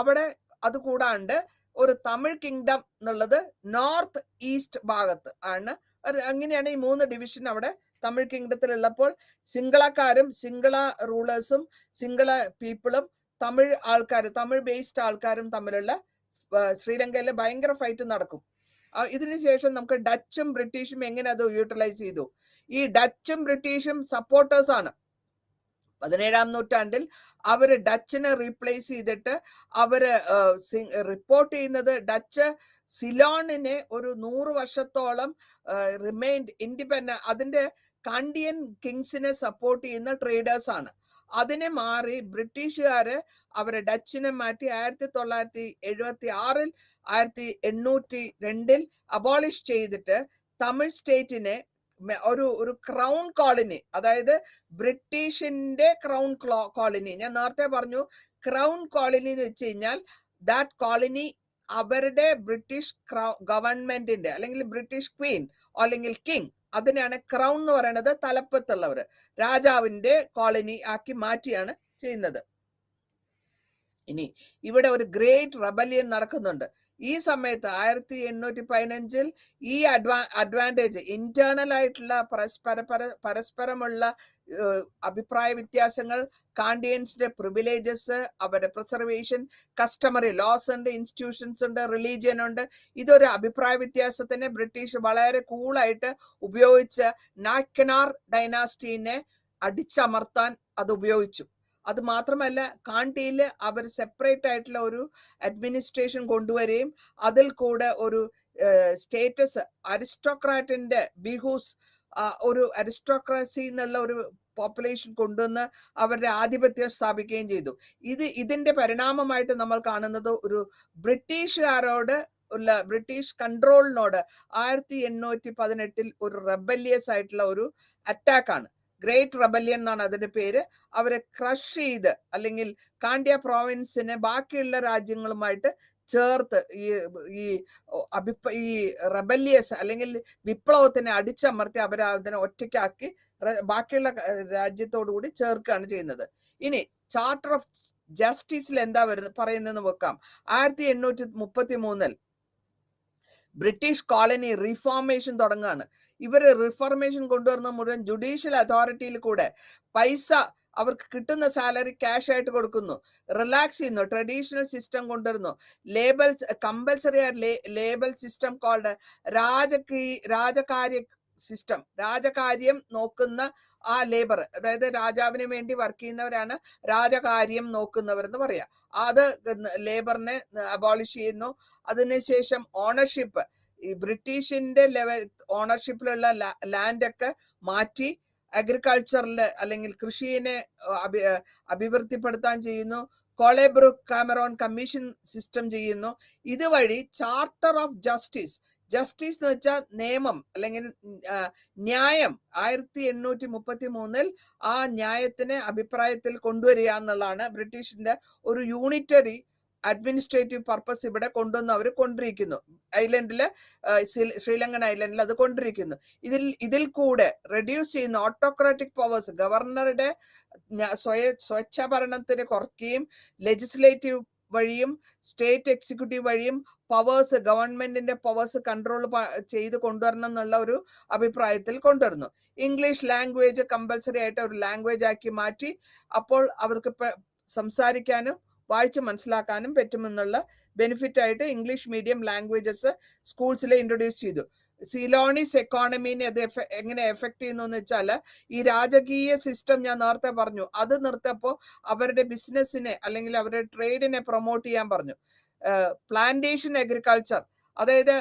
അവിടെ അത് കൂടാണ്ട് ഒരു തമിഴ് കിങ്ഡം എന്നുള്ളത് നോർത്ത് ഈസ്റ്റ് ഭാഗത്ത് ആണ്. അങ്ങനെയാണ് ഈ 3 ഡിവിഷൻ അവിടെ തമിഴ് കിങ്ഡത്തിൽ ഉള്ളപ്പോൾ സിംഗളക്കാരും സിംഗള റൂളേഴ്സും സിംഗള പീപ്പിളും തമിഴ് ബേസ്ഡ് ആൾക്കാരും തമ്മിലുള്ള ശ്രീലങ്കയിലെ ഭയങ്കര ഫൈറ്റ് നടക്കും. ഇതിനു ശേഷം നമുക്ക് ഡച്ചും ബ്രിട്ടീഷും എങ്ങനെ അത് യൂട്ടിലൈസ് ചെയ്തു. ഈ ഡച്ചും ബ്രിട്ടീഷും സപ്പോർട്ടേഴ്സ് ആണ്. 17ാം നൂറ്റാണ്ടിൽ അവര് ഡച്ചിനെ റീപ്ലേസ് ചെയ്തിട്ട് അവര് റിപ്പോർട്ട് ചെയ്യുന്നത് ഡച്ച് സിലോണിനെ ഒരു 100 വർഷത്തോളം റിമെയിൻഡ് ഇൻഡിപെൻഡന്റ്, അതിന്റെ കാണ്ടിയൻ കിങ്സിനെ സപ്പോർട്ട് ചെയ്യുന്ന ട്രേഡേഴ്സ് ആണ്. അതിനെ മാറി ബ്രിട്ടീഷുകാര് അവരെ ഡച്ചിനെ മാറ്റി 1976-ൽ 1802-ൽ അബോളിഷ് ചെയ്തിട്ട് തമിഴ് സ്റ്റേറ്റിനെ ഒരു ക്രൗൺ കോളനി, അതായത് ബ്രിട്ടീഷിന്റെ ക്രൗൺ കോളനി. ഞാൻ നേരത്തെ പറഞ്ഞു ക്രൗൺ കോളനി എന്ന് വെച്ച് കഴിഞ്ഞാൽ ദാറ്റ് കോളനി അവരുടെ ബ്രിട്ടീഷ് ഗവൺമെന്റിന്റെ അല്ലെങ്കിൽ ബ്രിട്ടീഷ് ക്വീൻ അല്ലെങ്കിൽ കിങ്, അതിനെയാണ് ക്രൗൺ എന്ന് പറയുന്നത്. തലപ്പത്തുള്ളവര് രാജാവിന്റെ കോളനി ആക്കി മാറ്റിയാണ് ചെയ്യുന്നത്. ഇനി ഇവിടെ ഒരു ഗ്രേറ്റ് റെബല്യൻ നടക്കുന്നുണ്ട്. ഈ സമയത്ത് 1815-ൽ ഈ അഡ്വാൻറ്റേജ്, ഇന്റേണൽ ആയിട്ടുള്ള പരസ്പരമുള്ള അഭിപ്രായ വ്യത്യാസങ്ങൾ, കാണ്ടിയൻസിന്റെ പ്രിവിലേജസ്, അവരുടെ പ്രിസർവേഷൻ, കസ്റ്റമറി ലോസ് ഉണ്ട്, ഇൻസ്റ്റിറ്റ്യൂഷൻസ് ഉണ്ട്, റിലീജിയൻ ഉണ്ട്. ഇതൊരു അഭിപ്രായ വ്യത്യാസത്തിന് ബ്രിട്ടീഷ് വളരെ കൂളായിട്ട് ഉപയോഗിച്ച് നായ്ക്കനാർ ഡൈനാസ്റ്റിനെ അടിച്ചമർത്താൻ അത് ഉപയോഗിച്ചു. അത് മാത്രമല്ല കാണ്ടിയിൽ അവർ സെപ്പറേറ്റ് ആയിട്ടുള്ള ഒരു അഡ്മിനിസ്ട്രേഷൻ കൊണ്ടുവരികയും അതിൽ കൂടെ ഒരു സ്റ്റേറ്റസ്, അരിസ്റ്റോക്രാറ്റിന്റെ ബിഹൂസ്, ഒരു അരിസ്റ്റോക്രസി എന്നുള്ള ഒരു പോപ്പുലേഷൻ കൊണ്ടുവന്ന് അവരുടെ ആധിപത്യം സ്ഥാപിക്കുകയും ചെയ്തു. ഇതിന്റെ പരിണാമമായിട്ട് നമ്മൾ കാണുന്നത് ഒരു ബ്രിട്ടീഷുകാരോട് ഉള്ള ബ്രിട്ടീഷ് കൺട്രോളിനോട് 1818-ൽ ഒരു റെബല്യസ് ആയിട്ടുള്ള ഒരു അറ്റാക്കാണ്. ഗ്രേറ്റ് റെബല്യൻ എന്നാണ് അതിന്റെ പേര്. അവരെ ക്രഷ് ചെയ്ത് അല്ലെങ്കിൽ കാണ്ഡ്യ പ്രോവിൻസിനെ ബാക്കിയുള്ള രാജ്യങ്ങളുമായിട്ട് ചേർത്ത് ഈ റെബല്യസ് അല്ലെങ്കിൽ വിപ്ലവത്തിനെ അടിച്ചമർത്തി അവരെ അതിനെ ഒറ്റയ്ക്കാക്കി ബാക്കിയുള്ള രാജ്യത്തോടു കൂടി ചേർക്കുകയാണ് ചെയ്യുന്നത്. ഇനി ചാർട്ടർ ഓഫ് ജസ്റ്റിസിൽ എന്താ പറയുന്നതെന്ന് വെക്കാം. 1833-ൽ ബ്രിട്ടീഷ് കോളനി റിഫോർമേഷൻ തുടങ്ങുകയാണ്. ഇവര് റിഫോർമേഷൻ കൊണ്ടുവരുന്ന മുഴുവൻ ജുഡീഷ്യൽ അതോറിറ്റിയിൽ കൂടെ പൈസ അവർക്ക് കിട്ടുന്ന സാലറി ക്യാഷ് ആയിട്ട് കൊടുക്കുന്നു, റിലാക്സ് ചെയ്യുന്നു, ട്രഡീഷണൽ സിസ്റ്റം കൊണ്ടുവരുന്നു, കമ്പൽസറി ലേബൽ സിസ്റ്റം കോൾഡ് രാജകാര്യ സിസ്റ്റം, രാജകാര്യം നോക്കുന്ന ആ ലേബർ, അതായത് രാജാവിന് വേണ്ടി വർക്ക് ചെയ്യുന്നവരാണ് രാജകാര്യം നോക്കുന്നവർ എന്ന് പറയാം. അത് ലേബറിനെ അബോളിഷ് ചെയ്യുന്നു. അതിനുശേഷം ഓണർഷിപ്പ്, ഈ ബ്രിട്ടീഷിന്റെ ലെവൽ ഓണർഷിപ്പിലുള്ള ലാൻഡൊക്കെ മാറ്റി അഗ്രികൾച്ചറിൽ അല്ലെങ്കിൽ കൃഷിയെ അഭിവൃദ്ധിപ്പെടുത്താൻ ചെയ്യുന്നു. കോളേബ്രൂക്ക് കാമറോൺ കമ്മീഷൻ സിസ്റ്റം ചെയ്യുന്നു. ഇതുവഴി ചാർട്ടർ ഓഫ് ജസ്റ്റിസ് എന്ന് വെച്ചാൽ നിയമം അല്ലെങ്കിൽ ന്യായം 1833 ആ ന്യായത്തിനെ അഭിപ്രായത്തിൽ കൊണ്ടുവരിക എന്നുള്ളതാണ് ബ്രിട്ടീഷിന്റെ ഒരു യൂണിറ്ററി അഡ്മിനിസ്ട്രേറ്റീവ് പർപ്പസ് ഇവിടെ കൊണ്ടിരിക്കുന്നു. ഐലൻഡില് ശ്രീലങ്കൻ ഐലൻഡിൽ അത് കൊണ്ടിരിക്കുന്നു. ഇതിൽ കൂടെ റെഡ്യൂസ് ചെയ്യുന്ന ഓട്ടോക്രാറ്റിക് പവേഴ്സ്, ഗവർണറുടെ സ്വച്ഛഭരണത്തിന് കുറയ്ക്കുകയും ലെജിസ്ലേറ്റീവ് വഴിയും സ്റ്റേറ്റ് എക്സിക്യൂട്ടീവ് വഴിയും പവേഴ്സ്, ഗവൺമെന്റിന്റെ പവേഴ്സ് കൺട്രോൾ ചെയ്ത് കൊണ്ടുവരണം എന്നുള്ള ഒരു അഭിപ്രായത്തിൽ കൊണ്ടുവരുന്നു. ഇംഗ്ലീഷ് ലാംഗ്വേജ് കമ്പൽസറി ആയിട്ട് ഒരു ലാംഗ്വേജ് ആക്കി മാറ്റി. അപ്പോൾ അവർക്ക് സംസാരിക്കാനും വായിച്ച് മനസ്സിലാക്കാനും പറ്റുമെന്നുള്ള ബെനിഫിറ്റ് ആയിട്ട് ഇംഗ്ലീഷ് മീഡിയം ലാംഗ്വേജസ് സ്കൂൾസിൽ ഇൻട്രൊഡ്യൂസ് ചെയ്തു. സിലോണീസ് എക്കോണമിനെ അത് എങ്ങനെ എഫക്ട് ചെയ്യുന്നു എന്ന് വെച്ചാൽ, ഈ രാജകീയ സിസ്റ്റം ഞാൻ നേരത്തെ പറഞ്ഞു, അത് നിർത്തപ്പോൾ അവരുടെ ബിസിനസ്സിനെ അല്ലെങ്കിൽ അവരുടെ ട്രേഡിനെ പ്രൊമോട്ട് ചെയ്യാൻ പറഞ്ഞു. പ്ലാന്റേഷൻ അഗ്രികൾച്ചർ, അതായത്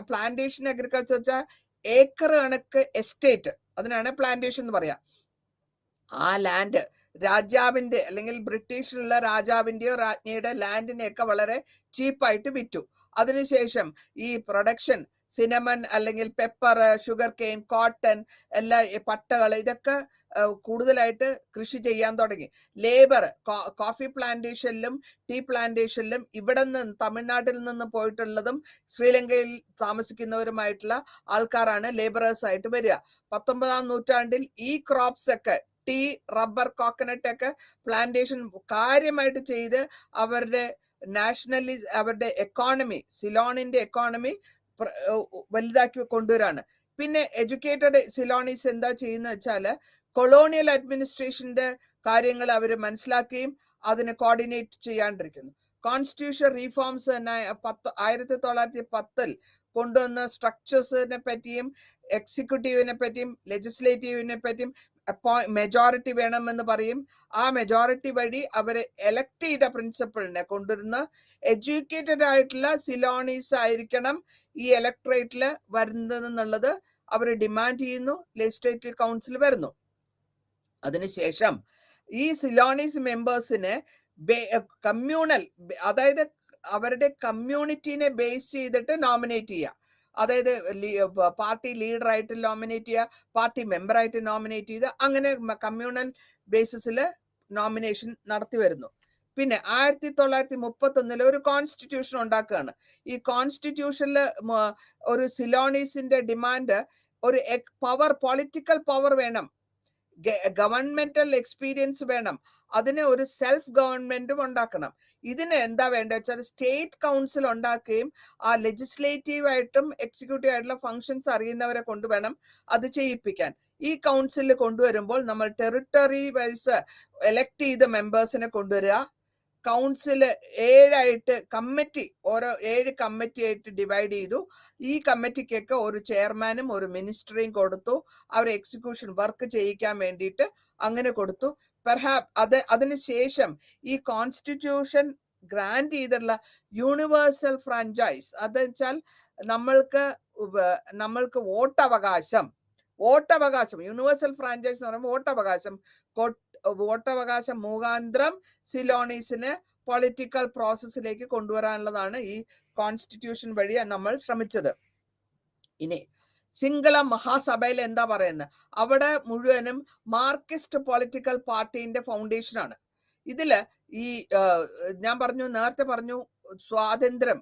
പ്ലാന്റേഷൻ അഗ്രികൾച്ചർ വെച്ചാൽ ഏക്കർ കണക്ക് എസ്റ്റേറ്റ്, അതിനാണ് പ്ലാന്റേഷൻ എന്ന് പറയാം. ആ ലാൻഡ് രാജാവിന്റെ അല്ലെങ്കിൽ ബ്രിട്ടീഷിലുള്ള രാജാവിന്റെയോ രാജ്ഞിയുടെ ലാൻഡിനെയൊക്കെ വളരെ ചീപ്പായിട്ട് വിറ്റു. അതിനുശേഷം ഈ പ്രൊഡക്ഷൻ, സിനമൺ അല്ലെങ്കിൽ പെപ്പർ, ഷുഗർ കെയിൻ, കോട്ടൺ, എല്ലാ പട്ടകൾ, ഇതൊക്കെ കൂടുതലായിട്ട് കൃഷി ചെയ്യാൻ തുടങ്ങി. ലേബർ, കോഫി പ്ലാന്റേഷനിലും ടീ പ്ലാന്റേഷനിലും ഇവിടെ നിന്ന് തമിഴ്നാട്ടിൽ നിന്ന് പോയിട്ടുള്ളതും ശ്രീലങ്കയിൽ താമസിക്കുന്നവരുമായിട്ടുള്ള ആൾക്കാരാണ് ലേബറേഴ്സ് ആയിട്ട് വരിക. 19ാം നൂറ്റാണ്ടിൽ ഈ ക്രോപ്സ് ഒക്കെ, ടീ, റബ്ബർ, കോക്കനട്ട് ഒക്കെ പ്ലാന്റേഷൻ കാര്യമായിട്ട് ചെയ്ത് അവരുടെ അവരുടെ എക്കോണമി, സിലോണിന്റെ എക്കോണമി വലുതാക്കി കൊണ്ടുവരാണ്. പിന്നെ എഡ്യൂക്കേറ്റഡ് സിലോണീസ് എന്താ ചെയ്യുന്ന വെച്ചാല് കൊളോണിയൽ അഡ്മിനിസ്ട്രേഷന്റെ കാര്യങ്ങൾ അവർ മനസ്സിലാക്കുകയും അതിനെ കോർഡിനേറ്റ് ചെയ്യാണ്ടിരിക്കുന്നു. കോൺസ്റ്റിറ്റ്യൂഷൻ റീഫോംസ് 1910 കൊണ്ടുവന്ന സ്ട്രക്ചേഴ്സിനെ പറ്റിയും എക്സിക്യൂട്ടീവിനെ പറ്റിയും ലെജിസ്ലേറ്റീവിനെ പറ്റിയും മെജോറിറ്റി വേണമെന്ന് പറയും. ആ മെജോറിറ്റി വഴി അവരെ എലക്ട് ചെയ്ത പ്രിൻസിപ്പളിനെ കൊണ്ടുവരുന്ന എഡ്യൂക്കേറ്റഡ് ആയിട്ടുള്ള സിലോണീസ് ആയിരിക്കണം ഈ ഇലക്ടറേറ്റിൽ വരുന്നതെന്നുള്ളത് അവർ ഡിമാൻഡ് ചെയ്യുന്നു. ലെജിസ്ലേറ്റീവ് കൗൺസിൽ വരുന്നു. അതിനുശേഷം ഈ സിലോണീസ് മെമ്പേഴ്സിന് കമ്മ്യൂണൽ, അതായത് അവരുടെ കമ്മ്യൂണിറ്റീനെ ബേസ് ചെയ്തിട്ട് നോമിനേറ്റ് ചെയ്യുക. അതായത് പാർട്ടി ലീഡറായിട്ട് നോമിനേറ്റ് ചെയ്യുക, പാർട്ടി മെമ്പറായിട്ട് നോമിനേറ്റ് ചെയ്ത്, അങ്ങനെ കമ്മ്യൂണൽ ബേസിസിൽ നോമിനേഷൻ നടത്തി വരുന്നു. പിന്നെ 1931 ഒരു കോൺസ്റ്റിറ്റ്യൂഷൻ ഉണ്ടാക്കുകയാണ്. ഈ കോൺസ്റ്റിറ്റ്യൂഷനിൽ ഒരു സിലോണീസിന്റെ ഡിമാൻഡ് ഒരു പവർ, പൊളിറ്റിക്കൽ പവർ വേണം, ഗവൺമെന്റൽ എക്സ്പീരിയൻസ് വേണം, അതിന് ഒരു സെൽഫ് ഗവൺമെന്റും ഉണ്ടാക്കണം. ഇതിന് എന്താ വേണ്ടത് വെച്ചാൽ സ്റ്റേറ്റ് കൗൺസിൽ ഉണ്ടാക്കുകയും ആ ലെജിസ്ലേറ്റീവ് ആയിട്ടും എക്സിക്യൂട്ടീവ് ആയിട്ടുള്ള ഫങ്ഷൻസ് അറിയുന്നവരെ കൊണ്ടുവേണം അത് ചെയ്യിപ്പിക്കാൻ. ഈ കൗൺസിലിൽ കൊണ്ടുവരുമ്പോൾ നമ്മൾ ടെറിട്ടറി വൈസ് എലക്ട് ചെയ്ത മെമ്പേഴ്സിനെ കൊണ്ടുവരിക. കൗൺസില് 7 കമ്മിറ്റി, ഓരോ 7 കമ്മിറ്റി ആയിട്ട് ഡിവൈഡ് ചെയ്തു. ഈ കമ്മിറ്റിക്കൊക്കെ ഒരു ചെയർമാനും ഒരു മിനിസ്റ്ററിയും കൊടുത്തു. അവർ എക്സിക്യൂഷൻ വർക്ക് ചെയ്യിക്കാൻ വേണ്ടിയിട്ട് അങ്ങനെ കൊടുത്തു. അതിനുശേഷം ഈ കോൺസ്റ്റിറ്റ്യൂഷൻ ഗ്രാൻഡ് ചെയ്തിട്ടുള്ള യൂണിവേഴ്സൽ ഫ്രാഞ്ചൈസ്, അത് വെച്ചാൽ നമ്മൾക്ക് വോട്ടവകാശം, യൂണിവേഴ്സൽ ഫ്രാഞ്ചൈസ് എന്ന് പറയുമ്പോൾ വോട്ടവകാശം മുഖാന്തരം സിലോണീസിനെ പൊളിറ്റിക്കൽ പ്രോസസ്സിലേക്ക് കൊണ്ടുവരാനുള്ളതാണ് ഈ കോൺസ്റ്റിറ്റ്യൂഷൻ വഴി നമ്മൾ ശ്രമിച്ചത്. ഇനി സിംഗള മഹാസഭയിൽ എന്താ പറയുന്നത്? അവിടെ മുഴുവനും മാർക്സിസ്റ്റ് പൊളിറ്റിക്കൽ പാർട്ടിന്റെ ഫൗണ്ടേഷനാണ്. ഇതില് ഈ നേരത്തെ പറഞ്ഞു സ്വാതന്ത്ര്യം,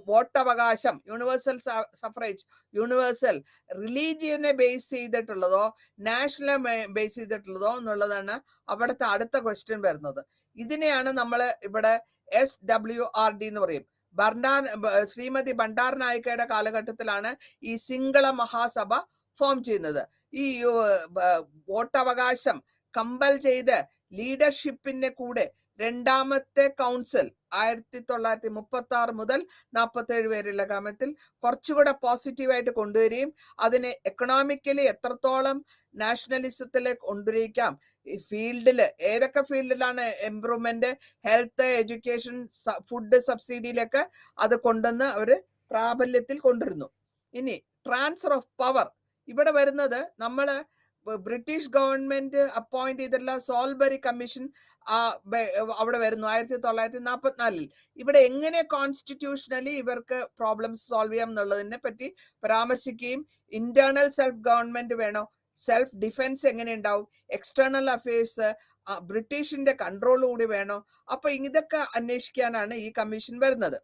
വോട്ടവകാശം, യൂണിവേഴ്സൽ സഫറേജ്, യൂണിവേഴ്സൽ, റിലീജിയനെ ബേസ് ചെയ്തിട്ടുള്ളതോ നാഷണൽ ബേസ് ചെയ്തിട്ടുള്ളതോ എന്നുള്ളതാണ് അവിടുത്തെ അടുത്ത ക്വസ്റ്റ്യൻ വരുന്നത്. ഇതിനെയാണ് നമ്മൾ ഇവിടെ SWRD എന്ന് പറയും. ശ്രീമതി ഭണ്ഡാർ നായിക്കയുടെ കാലഘട്ടത്തിലാണ് ഈ സിംഗള മഹാസഭ ഫോം ചെയ്യുന്നത്. ഈ വോട്ടവകാശം കമ്പൽ ചെയ്ത് ലീഡർഷിപ്പിന്റെ കൂടെ രണ്ടാമത്തെ കൗൺസിൽ 1936 മുതൽ 47 വരെയുള്ള കാലത്തിൽ കുറച്ചുകൂടെ പോസിറ്റീവായിട്ട് കൊണ്ടുവരികയും അതിനെ എക്കണോമിക്കലി എത്രത്തോളം നാഷണലിസത്തിലേക്ക് കൊണ്ടുവരിക്കാം, ഈ ഫീൽഡില് ഏതൊക്കെ ഫീൽഡിലാണ് ഇംപ്രൂവ്മെന്റ്, ഹെൽത്ത്, എഡ്യൂക്കേഷൻ, ഫുഡ് സബ്സിഡിയിലൊക്കെ അത് കൊണ്ടുവന്ന് അവര് പ്രാബല്യത്തിൽ കൊണ്ടുവരുന്നു. ഇനി ട്രാൻസ്ഫർ ഓഫ് പവർ. ഇവിടെ വരുന്നത് നമ്മൾ ബ്രിട്ടീഷ് ഗവൺമെന്റ് അപ്പോയിന്റ് ചെയ്തിട്ടുള്ള സോൾബറി കമ്മീഷൻ അവിടെ വരുന്നു 1944. ഇവിടെ എങ്ങനെ കോൺസ്റ്റിറ്റ്യൂഷണലി ഇവർക്ക് പ്രോബ്ലംസ് സോൾവ് ചെയ്യാം എന്നുള്ളതിനെ പറ്റി പരാമർശിക്കുകയും ഇന്റേണൽ സെൽഫ് ഗവൺമെന്റ് വേണോ, സെൽഫ് ഡിഫൻസ് എങ്ങനെ ഉണ്ടാവും, എക്സ്റ്റേണൽ അഫയേഴ്സ് ബ്രിട്ടീഷിന്റെ കൺട്രോൾ കൂടി വേണോ, അപ്പൊ ഇതൊക്കെ അന്വേഷിക്കാനാണ് ഈ കമ്മീഷൻ വരുന്നത്.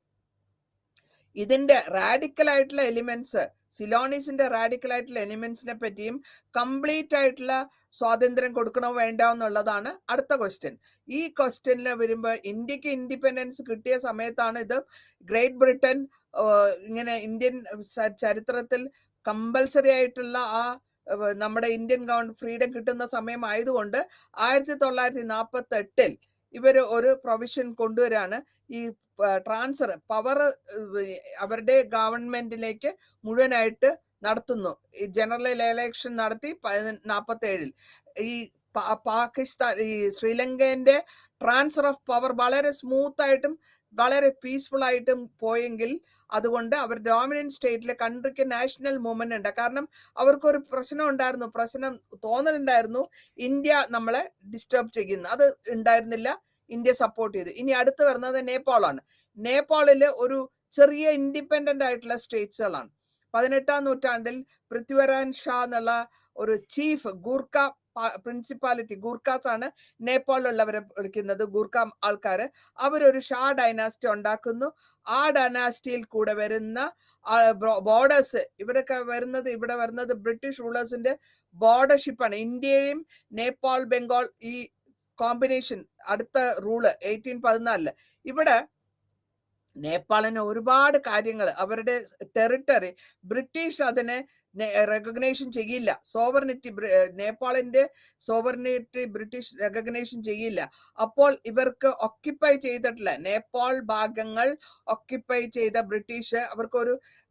ഇതിന്റെ റാഡിക്കൽ ആയിട്ടുള്ള എലിമെന്റ്സ്, സിലോണിസിന്റെ റാഡിക്കൽ ആയിട്ടുള്ള എലിമെന്റ്സിനെ പറ്റിയും കംപ്ലീറ്റ് ആയിട്ടുള്ള സ്വാതന്ത്ര്യം കൊടുക്കണോ വേണ്ടോ എന്നുള്ളതാണ് അടുത്ത ക്വസ്റ്റ്യൻ. ഈ ക്വസ്റ്റ്യനിൽ വരുമ്പോൾ ഇന്ത്യക്ക് ഇൻഡിപെൻഡൻസ് കിട്ടിയ സമയത്താണ് ഇത് ഗ്രേറ്റ് ബ്രിട്ടൻ ഇങ്ങനെ ഇന്ത്യൻ ചരിത്രത്തിൽ കമ്പൽസറി ആയിട്ടുള്ള ആ നമ്മുടെ ഇന്ത്യൻ ഫ്രീഡം കിട്ടുന്ന സമയം ആയതുകൊണ്ട് 1948 ഇവര് ഒരു പ്രൊവിഷൻ കൊണ്ടുവരാണ്. ഈ ട്രാൻസ്ഫർ പവർ അവരുടെ ഗവൺമെന്റിലേക്ക് മുഴുവനായിട്ട് നടത്തുന്നു. ഈ ജനറൽ എലക്ഷൻ നടത്തി 47 ഈ പാകിസ്ഥാൻ ഈ ശ്രീലങ്കന്റെ ട്രാൻസ്ഫർ ഓഫ് പവർ വളരെ സ്മൂത്ത് ആയിട്ടും വളരെ പീസ്ഫുൾ ആയിട്ടും പോയെങ്കിൽ അതുകൊണ്ട് അവർ ഡോമിനന്റ് സ്റ്റേറ്റിലെ കൺട്രിക്ക് നാഷണൽ മൂവ്മെന്റ് ഉണ്ട്. കാരണം അവർക്കൊരു പ്രശ്നം ഉണ്ടായിരുന്നു, പ്രശ്നം തോന്നലുണ്ടായിരുന്നു ഇന്ത്യ നമ്മളെ ഡിസ്റ്റർബ് ചെയ്യുന്നു, അത് ഉണ്ടായിരുന്നില്ല, ഇന്ത്യ സപ്പോർട്ട് ചെയ്തു. ഇനി അടുത്ത് വരുന്നത് നേപ്പാളാണ്. നേപ്പാളില് ഒരു ചെറിയ ഇൻഡിപെൻഡന്റ് ആയിട്ടുള്ള സ്റ്റേറ്റ്സുകളാണ്. 18ാം നൂറ്റാണ്ടിൽ പൃഥ്വിരാജ് ഷാ എന്നുള്ള ഒരു ചീഫ് ഗൂർഖ പ്രിൻസിപ്പാലിറ്റി, ഗൂർഖാസ് ആണ് നേപ്പാളിലുള്ളവരെ വിളിക്കുന്നത്, ഗൂർഖ ആൾക്കാര്, അവരൊരു ഷാ ഡൈനാസ്റ്റി ഉണ്ടാക്കുന്നു. ആ ഡൈനാസ്റ്റിയിൽ കൂടെ വരുന്ന ബോർഡേഴ്സ് ഇവിടെയൊക്കെ വരുന്നത്, ഇവിടെ വരുന്നത് ബ്രിട്ടീഷ് റൂളേഴ്സിന്റെ ബോർഡർഷിപ്പാണ്. ഇന്ത്യയും നേപ്പാൾ ബംഗാൾ ഈ കോമ്പിനേഷൻ അടുത്ത റൂള് 1814. ഇവിടെ നേപ്പാളിന് ഒരുപാട് കാര്യങ്ങൾ, അവരുടെ ടെറിട്ടറി ബ്രിട്ടീഷ് അതിനെ റെക്കഗ്നേഷൻ ചെയ്യില്ല. സോവറിനിറ്റി, നേപ്പാളിന്റെ സോവറിനിറ്റി ബ്രിട്ടീഷ് റെക്കഗ്നേഷൻ ചെയ്യില്ല. അപ്പോൾ ഇവർക്ക് ഒക്യുപ്പൈ ചെയ്തിട്ടില്ല നേപ്പാൾ ഭാഗങ്ങൾ ഒക്യുപ്പൈ ചെയ്ത ബ്രിട്ടീഷ്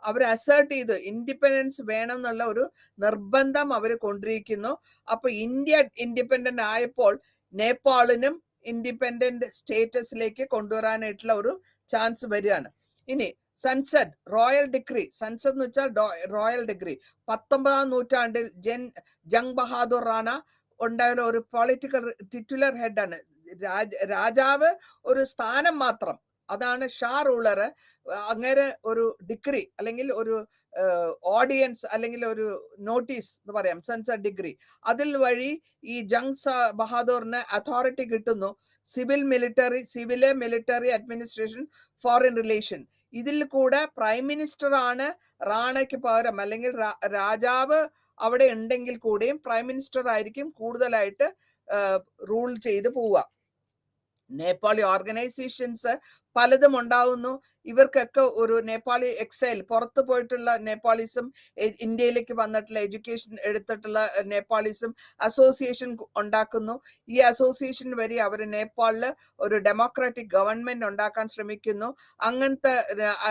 അവർ അസേർട്ട് ചെയ്ത് ഇൻഡിപെൻഡൻസ് വേണം എന്നുള്ള ഒരു നിർബന്ധം അവർ കൊണ്ടിരിക്കുന്നു. അപ്പൊ ഇന്ത്യ ഇൻഡിപെൻഡന്റ് ആയപ്പോൾ നേപ്പാളിനും ഇൻഡിപെൻഡന്റ് സ്റ്റേറ്റസിലേക്ക് കൊണ്ടുവരാനായിട്ടുള്ള ഒരു ചാൻസ് വരികയാണ്. ഇനി സൻസദ്, റോയൽ ഡിഗ്രി, സൻസദ് എന്ന് വെച്ചാൽ റോയൽ ഡിഗ്രി. 19ാം നൂറ്റാണ്ടിൽ ജംഗ് ബഹാദൂർ റാണ ഉണ്ടായ ഒരു പൊളിറ്റിക്കൽ ടിറ്റുലർ ഹെഡാണ്. രാജാവ് ഒരു സ്ഥാനം മാത്രം, അതാണ് ഷാ റൂളർ. അങ്ങനെ ഒരു ഡിഗ്രി അല്ലെങ്കിൽ ഒരു ഓഡിയൻസ് അല്ലെങ്കിൽ ഒരു നോട്ടീസ് എന്ന് പറയാം, സെൻസർ ഡിഗ്രി, അതിൽ വഴി ഈ ജംഗ് ബഹാദൂറിന് അതോറിറ്റി കിട്ടുന്നു. Civil military administration, foreign relation, ഇതിൽ കൂടെ പ്രൈം മിനിസ്റ്റർ ആണ് റാണയ്ക്ക് പകരം, അല്ലെങ്കിൽ രാജാവ് അവിടെ ഉണ്ടെങ്കിൽ കൂടിയും പ്രൈം മിനിസ്റ്റർ ആയിരിക്കും കൂടുതലായിട്ട് റൂൾ ചെയ്ത് പോവുക. നേപ്പാളി ഓർഗനൈസേഷൻസ് പലതും ഉണ്ടാവുന്നു. ഇവർക്കൊക്കെ ഒരു നേപ്പാളി എക്സൈൽ, പുറത്തു പോയിട്ടുള്ള നേപ്പാളീസും ഇന്ത്യയിലേക്ക് വന്നിട്ടുള്ള എഡ്യൂക്കേഷൻ എടുത്തിട്ടുള്ള നേപ്പാളീസും അസോസിയേഷൻ ഉണ്ടാക്കുന്നു. ഈ അസോസിയേഷൻ വഴി അവർ നേപ്പാളിൽ ഒരു ഡെമോക്രാറ്റിക് ഗവൺമെന്റ് ഉണ്ടാക്കാൻ ശ്രമിക്കുന്നു. അങ്ങനത്തെ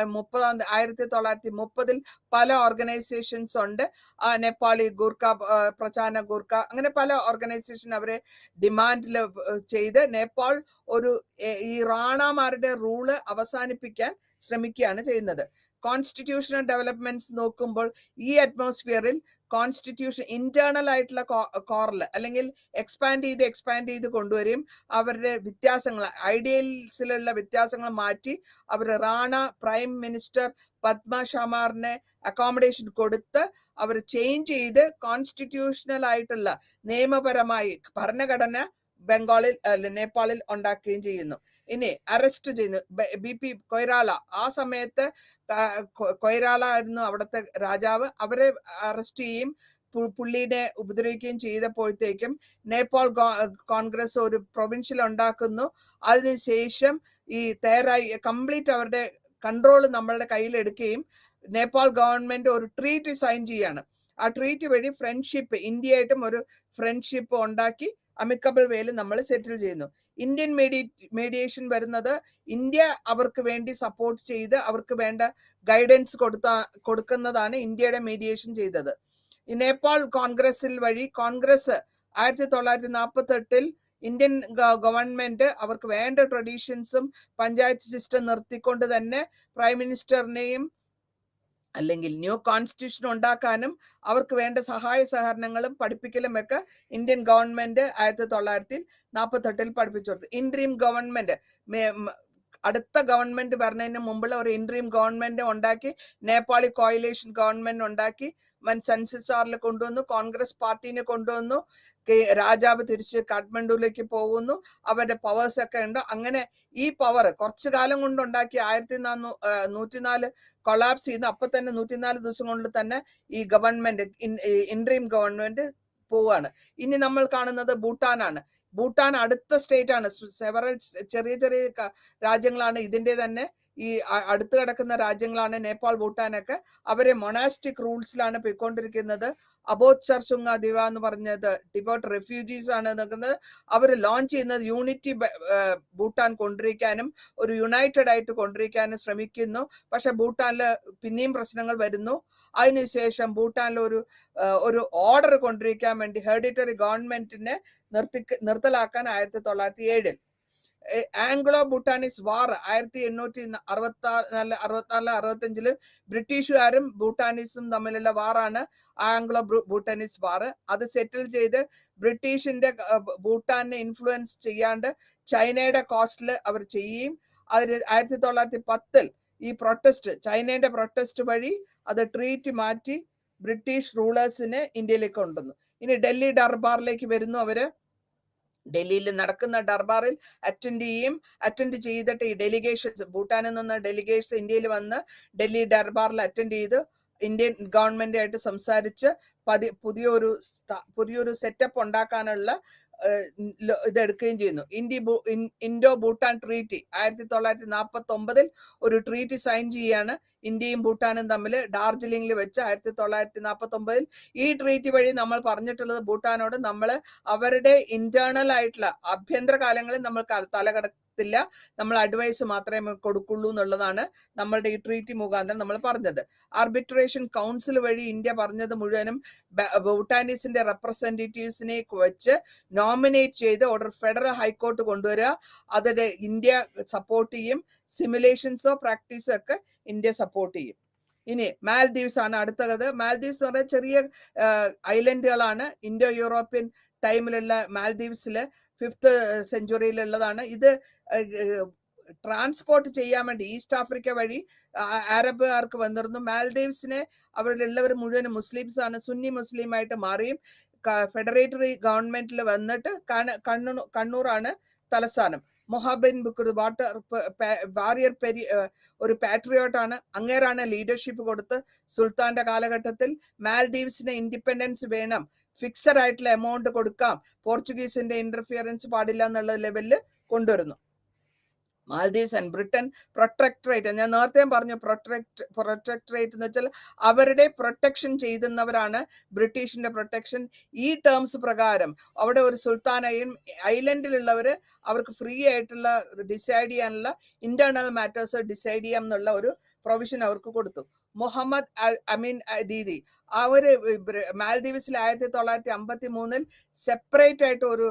1930 പല ഓർഗനൈസേഷൻസ് ഉണ്ട്. നേപ്പാളി ഗൂർഖ, പ്രചാന ഗൂർഖ, അങ്ങനെ പല ഓർഗനൈസേഷൻ അവരെ ഡിമാൻഡിൽ ചെയ്ത് നേപ്പാൾ ഒരു ഈ റാണാമാരുടെ റൂള് അവസാനിപ്പിക്കാൻ ശ്രമിക്കുകയാണ് ചെയ്യുന്നത്. കോൺസ്റ്റിറ്റ്യൂഷണൽ ഡെവലപ്മെന്റ്സ് നോക്കുമ്പോൾ ഈ അറ്റ്മോസ്ഫിയറിൽ കോൺസ്റ്റിറ്റ്യൂഷൻ ഇന്റേണൽ ആയിട്ടുള്ള കോറിൽ അല്ലെങ്കിൽ എക്സ്പാൻഡ് ചെയ്ത് കൊണ്ടുവരും. അവരുടെ വ്യത്യാസങ്ങൾ, ഐഡിയൽസിലുള്ള വ്യത്യാസങ്ങൾ മാറ്റി അവർ റാണ, പ്രൈം മിനിസ്റ്റർ പത്മ ഷമാറിനെ അക്കോമഡേഷൻ കൊടുത്ത് അവർ ചേഞ്ച് ചെയ്ത് കോൺസ്റ്റിറ്റ്യൂഷണൽ ആയിട്ടുള്ള നിയമപരമായി ഭരണഘടന നേപ്പാളിൽ ഉണ്ടാക്കുകയും ചെയ്യുന്നു. ഇനി അറസ്റ്റ് ചെയ്യുന്നു BP കൊയ്രാല. ആ സമയത്ത് കൊയ്രാല ആയിരുന്നു അവിടുത്തെ രാജാവ്. അവരെ അറസ്റ്റ് ചെയ്യും, പുള്ളിനെ ഉപദ്രവിക്കുകയും ചെയ്തപ്പോഴത്തേക്കും നേപ്പാൾ കോൺഗ്രസ് ഒരു പ്രൊവിൻഷ്യൽ ഉണ്ടാക്കുന്നു. അതിനുശേഷം ഈ തയ്യാറായി കംപ്ലീറ്റ് അവരുടെ കൺട്രോൾ നമ്മളുടെ കയ്യിലെടുക്കുകയും നേപ്പാൾ ഗവൺമെന്റ് ഒരു ട്രീറ്റ് സൈൻ ചെയ്യാണ്. ആ ട്രീറ്റ് വഴി ഫ്രണ്ട്ഷിപ്പ്, ഇന്ത്യയായിട്ടും ഒരു ഫ്രണ്ട്ഷിപ്പ് ഉണ്ടാക്കി അമിക്കബിൾ വേയിൽ നമ്മൾ സെറ്റിൽ ചെയ്യുന്നു. ഇന്ത്യൻ മീഡിയേഷൻ വരുന്നത് ഇന്ത്യ അവർക്ക് വേണ്ടി സപ്പോർട്ട് ചെയ്ത് അവർക്ക് വേണ്ട ഗൈഡൻസ് കൊടുക്കുന്നതാണ് ഇന്ത്യയുടെ മീഡിയേഷൻ ചെയ്തത്. ഈ നേപ്പാൾ കോൺഗ്രസിൽ വഴി കോൺഗ്രസ് 1948 ഇന്ത്യൻ ഗവൺമെന്റ് അവർക്ക് വേണ്ട ട്രഡീഷൻസും പഞ്ചായത്ത് സിസ്റ്റം നിർത്തിക്കൊണ്ട് തന്നെ പ്രൈം മിനിസ്റ്ററിനെയും അല്ലെങ്കിൽ ന്യൂ കോൺസ്റ്റിറ്റ്യൂഷൻ ഉണ്ടാക്കാനും അവർക്ക് വേണ്ട സഹായ സഹകരണങ്ങളും പഠിപ്പിക്കലും ഒക്കെ ഇന്ത്യൻ ഗവൺമെന്റ് 1948 പഠിപ്പിച്ചു കൊടുത്തു. ഇൻട്രീം ഗവൺമെന്റ് അടുത്ത ഗവൺമെന്റ് വരുന്നതിന് മുമ്പുള്ള ഒരു ഇൻട്രീം ഗവൺമെന്റ് ഉണ്ടാക്കി, നേപ്പാളി കോയിലേഷൻ ഗവൺമെന്റ് ഉണ്ടാക്കി, സെൻസസാറിൽ കൊണ്ടുവന്നു, കോൺഗ്രസ് പാർട്ടീനെ കൊണ്ടുവന്നു, രാജാവ് തിരിച്ച് കാഠ്മണ്ഡുവിലേക്ക് പോകുന്നു, അവരുടെ പവേഴ്സ് ഒക്കെ ഉണ്ട്. അങ്ങനെ ഈ പവർ കുറച്ചു കാലം കൊണ്ട് ഉണ്ടാക്കി 1404 കൊളാപ്സ് ചെയ്ത് അപ്പൊ തന്നെ 104 ദിവസം കൊണ്ട് തന്നെ ഈ ഗവൺമെന്റ് ഇൻട്രീം ഗവൺമെന്റ് പോവാണ്. ഇനി നമ്മൾ കാണുന്നത് ഭൂട്ടാനാണ്. ഭൂട്ടാൻ അടുത്ത സ്റ്റേറ്റ് ആണ്. സെവറൽ ചെറിയ ചെറിയ രാജ്യങ്ങളാണ് ഇതിന്റെ തന്നെ ഈ അടുത്ത് കിടക്കുന്ന രാജ്യങ്ങളാണ് നേപ്പാൾ, ഭൂട്ടാനൊക്കെ. അവരെ മൊണാസ്റ്റിക് റൂൾസിലാണ് പോയിക്കൊണ്ടിരിക്കുന്നത്. അബോത് സർസുംഗ ദിവ എന്ന് പറഞ്ഞത് ഡിവോട്ട് റെഫ്യൂജീസ് ആണ് നിൽക്കുന്നത്. അവർ ലോഞ്ച് ചെയ്യുന്നത് യൂണിറ്റി ഭൂട്ടാൻ കൊണ്ടിരിക്കാനും ഒരു യുണൈറ്റഡ് ആയിട്ട് കൊണ്ടിരിക്കാനും ശ്രമിക്കുന്നു. പക്ഷെ ഭൂട്ടാനില് പിന്നെയും പ്രശ്നങ്ങൾ വരുന്നു. അതിനുശേഷം ഭൂട്ടാനിൽ ഒരു ഓർഡർ കൊണ്ടിരിക്കാൻ വേണ്ടി ഹെറിഡിറ്ററി ഗവൺമെന്റിനെ നിർത്തലാക്കാൻ 1907 ആംഗ്ലോ ഭൂട്ടാനീസ് വാർ 1864-65 ബ്രിട്ടീഷുകാരും ഭൂട്ടാനീസും തമ്മിലുള്ള വാറാണ് ആംഗ്ലോ ഭൂട്ടാനീസ് വാർ. അത് സെറ്റിൽ ചെയ്ത് ബ്രിട്ടീഷിന്റെ ഭൂട്ടാനെ ഇൻഫ്ലുവൻസ് ചെയ്യാണ്ട് ചൈനയുടെ കോസ്റ്റിൽ അവർ ചെയ്യുകയും 1910 ഈ പ്രൊട്ടസ്റ്റ്, ചൈനയുടെ പ്രൊട്ടസ്റ്റ് വഴി അത് ട്രീറ്റ് മാറ്റി ബ്രിട്ടീഷ് റൂളേഴ്സിനെ ഇന്ത്യയിലേക്ക് കൊണ്ടുവന്നു. ഇനി ഡൽഹി ദർബാറിലേക്ക് വരുന്നു. അവര് ഡൽഹിയിൽ നടക്കുന്ന ദർബാറിൽ അറ്റൻഡ് ചെയ്തിട്ട് ഈ ഡെലിഗേഷൻസ്, ഭൂട്ടാനിൽ നിന്ന് ഡെലിഗേറ്റ്സ് ഇന്ത്യയിൽ വന്ന് ഡൽഹി ദർബാറിൽ അറ്റൻഡ് ചെയ്ത് ഇന്ത്യൻ ഗവൺമെന്റായിട്ട് സംസാരിച്ച് പുതിയൊരു സെറ്റപ്പ് ഉണ്ടാക്കാനുള്ള ഇതെടുക്കുകയും ചെയ്യുന്നു. ഇൻഡോ ഭൂട്ടാൻ ട്രീറ്റി 1949 ഒരു ട്രീറ്റി സൈൻ ചെയ്യാണ് ഇന്ത്യയും ഭൂട്ടാനും തമ്മിൽ ഡാർജിലിംഗിൽ വെച്ച് 1949. ഈ ട്രീറ്റി വഴി നമ്മൾ പറഞ്ഞിട്ടുള്ളത് ഭൂട്ടാനോട് നമ്മൾ അവരുടെ ഇന്റേണൽ ആയിട്ടുള്ള ആഭ്യന്തര കാലങ്ങളിൽ നമ്മൾ തലകടത്തില്ല, നമ്മൾ അഡ്വൈസ് മാത്രമേ കൊടുക്കുള്ളൂ എന്നുള്ളതാണ് നമ്മളുടെ ഈ ട്രീറ്റി മുഖാന്തരം നമ്മൾ പറഞ്ഞത്. ആർബിട്രേഷൻ കൗൺസിൽ വഴി ഇന്ത്യ പറഞ്ഞത് മുഴുവനും ഭൂട്ടാനീസിന്റെ റെപ്രസെന്റേറ്റീവ്സിനെ വെച്ച് നോമിനേറ്റ് ചെയ്ത് ഒരു ഫെഡറൽ ഹൈക്കോർട്ട് കൊണ്ടുവരിക. അതിന് ഇന്ത്യ സപ്പോർട്ട് ചെയ്യും. സിമുലേഷൻസോ പ്രാക്ടീസോ ഒക്കെ ഇന്ത്യ സപ്പോർട്ട് ചെയ്യും. ഇനി മാൽദീവ്സ് ആണ് അടുത്തത്. മാൽദീവ്സ് എന്ന് പറഞ്ഞാൽ ചെറിയ ഐലൻഡുകളാണ്. Indo European ടൈമിലുള്ള മാൽദീവ്സില് 5th സെഞ്ചുറിയിലുള്ളതാണ്. ഇത് ട്രാൻസ്പോർട്ട് ചെയ്യാൻ വേണ്ടി ഈസ്റ്റ് ആഫ്രിക്ക വഴി അറബുകാർക്ക് വന്നിരുന്നു. മാൽദീവ്സിനെ അവരിലുള്ളവർ മുഴുവൻ മുസ്ലിംസ് ആണ്. സുന്നി മുസ്ലിം ആയിട്ട് മാറിയും ഫെഡറേറ്ററി ഗവൺമെന്റിൽ വന്നിട്ട് കണ്ണൂറാണ് തലസ്ഥാനം. മൊഹബിൻ ബുക്കർ വാരിയർ ഒരു പാട്രിയോട്ടാണ്. അങ്ങേരാണ് ലീഡർഷിപ്പ് കൊടുത്ത് സുൽത്താന്റെ കാലഘട്ടത്തിൽ മാൽദീവ്സിന് ഇൻഡിപെൻഡൻസ് വേണം, ഫിക്സഡ് ആയിട്ടുള്ള എമൗണ്ട് കൊടുക്കാം, പോർച്ചുഗീസിന്റെ ഇന്റർഫിയറൻസ് പാടില്ല എന്നുള്ള ലെവലിൽ കൊണ്ടുവരുന്നു. മാൽദീവ്സ് ആൻഡ് ബ്രിട്ടൻ പ്രൊട്ടക്ടറേറ്റ്, ഞാൻ നേരത്തെ പറഞ്ഞു പ്രൊട്ടക്ടറേറ്റ് എന്ന് വെച്ചാൽ അവരുടെ പ്രൊട്ടക്ഷൻ ചെയ്യുന്നവരാണ് ബ്രിട്ടീഷിന്റെ പ്രൊട്ടക്ഷൻ. ഈ ടേംസ് പ്രകാരം അവിടെ ഒരു സുൽത്താനെയും ഐലൻഡിലുള്ളവർ അവർക്ക് ഫ്രീ ആയിട്ടുള്ള ഡിസൈഡ് ചെയ്യാനുള്ള ഇന്റേണൽ മാറ്റേഴ്സ് ഡിസൈഡ് ചെയ്യാം എന്നുള്ള ഒരു പ്രൊവിഷൻ അവർക്ക് കൊടുത്തു. മുഹമ്മദ് അമീൻ ദീദി അവര് മാൽദീവ്സിൽ 1953 സെപ്പറേറ്റ് ആയിട്ട് ഒരു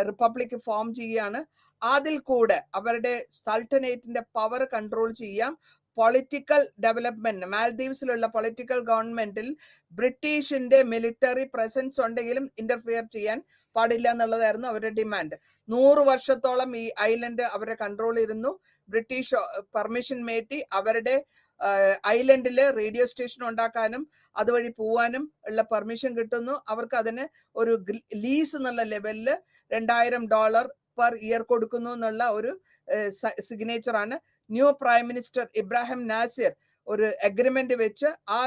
റിപ്പബ്ലിക് ഫോം ചെയ്യുകയാണ്. അതിൽ കൂടെ അവരുടെ സൾട്ടനേറ്റിന്റെ പവർ കൺട്രോൾ ചെയ്യാം. പൊളിറ്റിക്കൽ ഡെവലപ്മെന്റ്, മാൽദീവ്സിലുള്ള പൊളിറ്റിക്കൽ ഗവൺമെന്റിൽ ബ്രിട്ടീഷിന്റെ മിലിറ്ററി പ്രസൻസ് ഉണ്ടെങ്കിലും ഇന്റർഫിയർ ചെയ്യാൻ പാടില്ല എന്നുള്ളതായിരുന്നു അവരുടെ ഡിമാൻഡ്. 100 വർഷത്തോളം ഈ ഐലൻഡ് അവരുടെ കൺട്രോൾ ഇരുന്നു. ബ്രിട്ടീഷ് പെർമിഷൻ മേറ്റി അവരുടെ ഐലൻഡില് റേഡിയോ സ്റ്റേഷൻ ഉണ്ടാക്കാനും അതുവഴി പോവാനും ഉള്ള പെർമിഷൻ കിട്ടുന്നു. അവർക്ക് അതിന് ഒരു ലീസ് എന്നുള്ള ലെവലില് $2000 പെർ ഇയർ കൊടുക്കുന്നു എന്നുള്ള ഒരു സിഗ്നേച്ചർ ആണ്. New prime minister Ibrahim Nasir ഒരു അഗ്രിമെന്റ് വെച്ച് ആ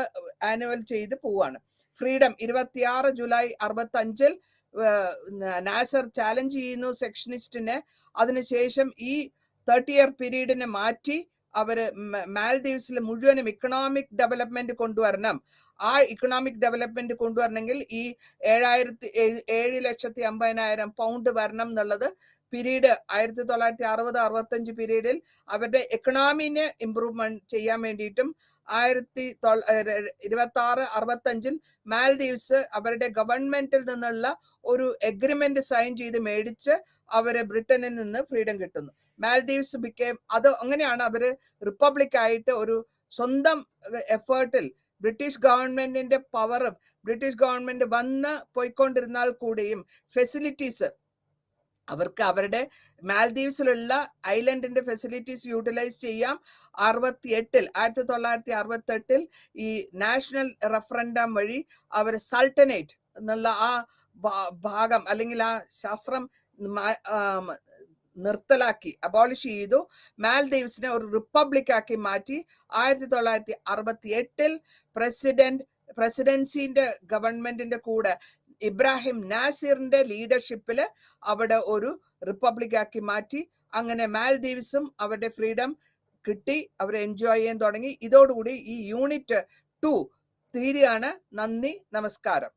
ആനുവൽ ചെയ്ത് പോവാണ്. ഫ്രീഡം 26 ജൂലൈ 65 നാസർ ചാലഞ്ച് ചെയ്യുന്നു സെക്ഷനിസ്റ്റിനെ. അതിനുശേഷം ഈ 30-year പീരീഡിനെ മാറ്റി അവര് മാൽദീവ്സിൽ മുഴുവനും ഇക്കണോമിക് ഡെവലപ്മെന്റ് കൊണ്ടുവരണം. ആ ഇക്കണോമിക് ഡെവലപ്മെന്റ് കൊണ്ടുവരണമെങ്കിൽ ഈ 7,50,000 പൗണ്ട് വരണം എന്നുള്ളത് പീരീഡ് 1960-65 പീരീഡിൽ അവരുടെ എക്കണോമിനെ ഇംപ്രൂവ്മെന്റ് ചെയ്യാൻ വേണ്ടിയിട്ടും 1926-65 മാൽദീവ്സ് അവരുടെ ഗവൺമെന്റിൽ നിന്നുള്ള ഒരു എഗ്രിമെന്റ് സൈൻ ചെയ്ത് മേടിച്ച് അവര് ബ്രിട്ടനിൽ നിന്ന് ഫ്രീഡം കിട്ടുന്നു. മാൽദീവ്സ് അത് അങ്ങനെയാണ് അവര് റിപ്പബ്ലിക് ആയിട്ട് ഒരു സ്വന്തം എഫേർട്ടിൽ ബ്രിട്ടീഷ് ഗവൺമെന്റിന്റെ പവറും ബ്രിട്ടീഷ് ഗവൺമെന്റ് വന്ന് പോയിക്കൊണ്ടിരുന്നാൽ കൂടിയും ഫെസിലിറ്റീസ് അവർക്ക് അവരുടെ മാൽദീവ്സിലുള്ള ഐലൻഡിന്റെ ഫെസിലിറ്റീസ് യൂട്ടിലൈസ് ചെയ്യാം. 1968 ഈ നാഷണൽ റഫറൻഡം വഴി അവർ സൾട്ടനേറ്റ് എന്നുള്ള ആ ഭാഗം അല്ലെങ്കിൽ ആ ശാസ്ത്രം നിർത്തലാക്കി, അബോളിഷ് ചെയ്തു. മാൽദീവ്സിനെ ഒരു റിപ്പബ്ലിക് ആക്കി മാറ്റി. 1968 പ്രസിഡൻസിന്റെ ഗവൺമെന്റിന്റെ കൂടെ ഇബ്രാഹിം നാസിറിന്റെ ലീഡർഷിപ്പില് അവിടെ ഒരു റിപ്പബ്ലിക് ആക്കി മാറ്റി. അങ്ങനെ മാൽദീവ്സും അവരുടെ ഫ്രീഡം കിട്ടി, അവർ എൻജോയ് ചെയ്യാൻ തുടങ്ങി. ഇതോടുകൂടി ഈ യൂണിറ്റ് 2 തീരുകയാണ്. നന്ദി, നമസ്കാരം.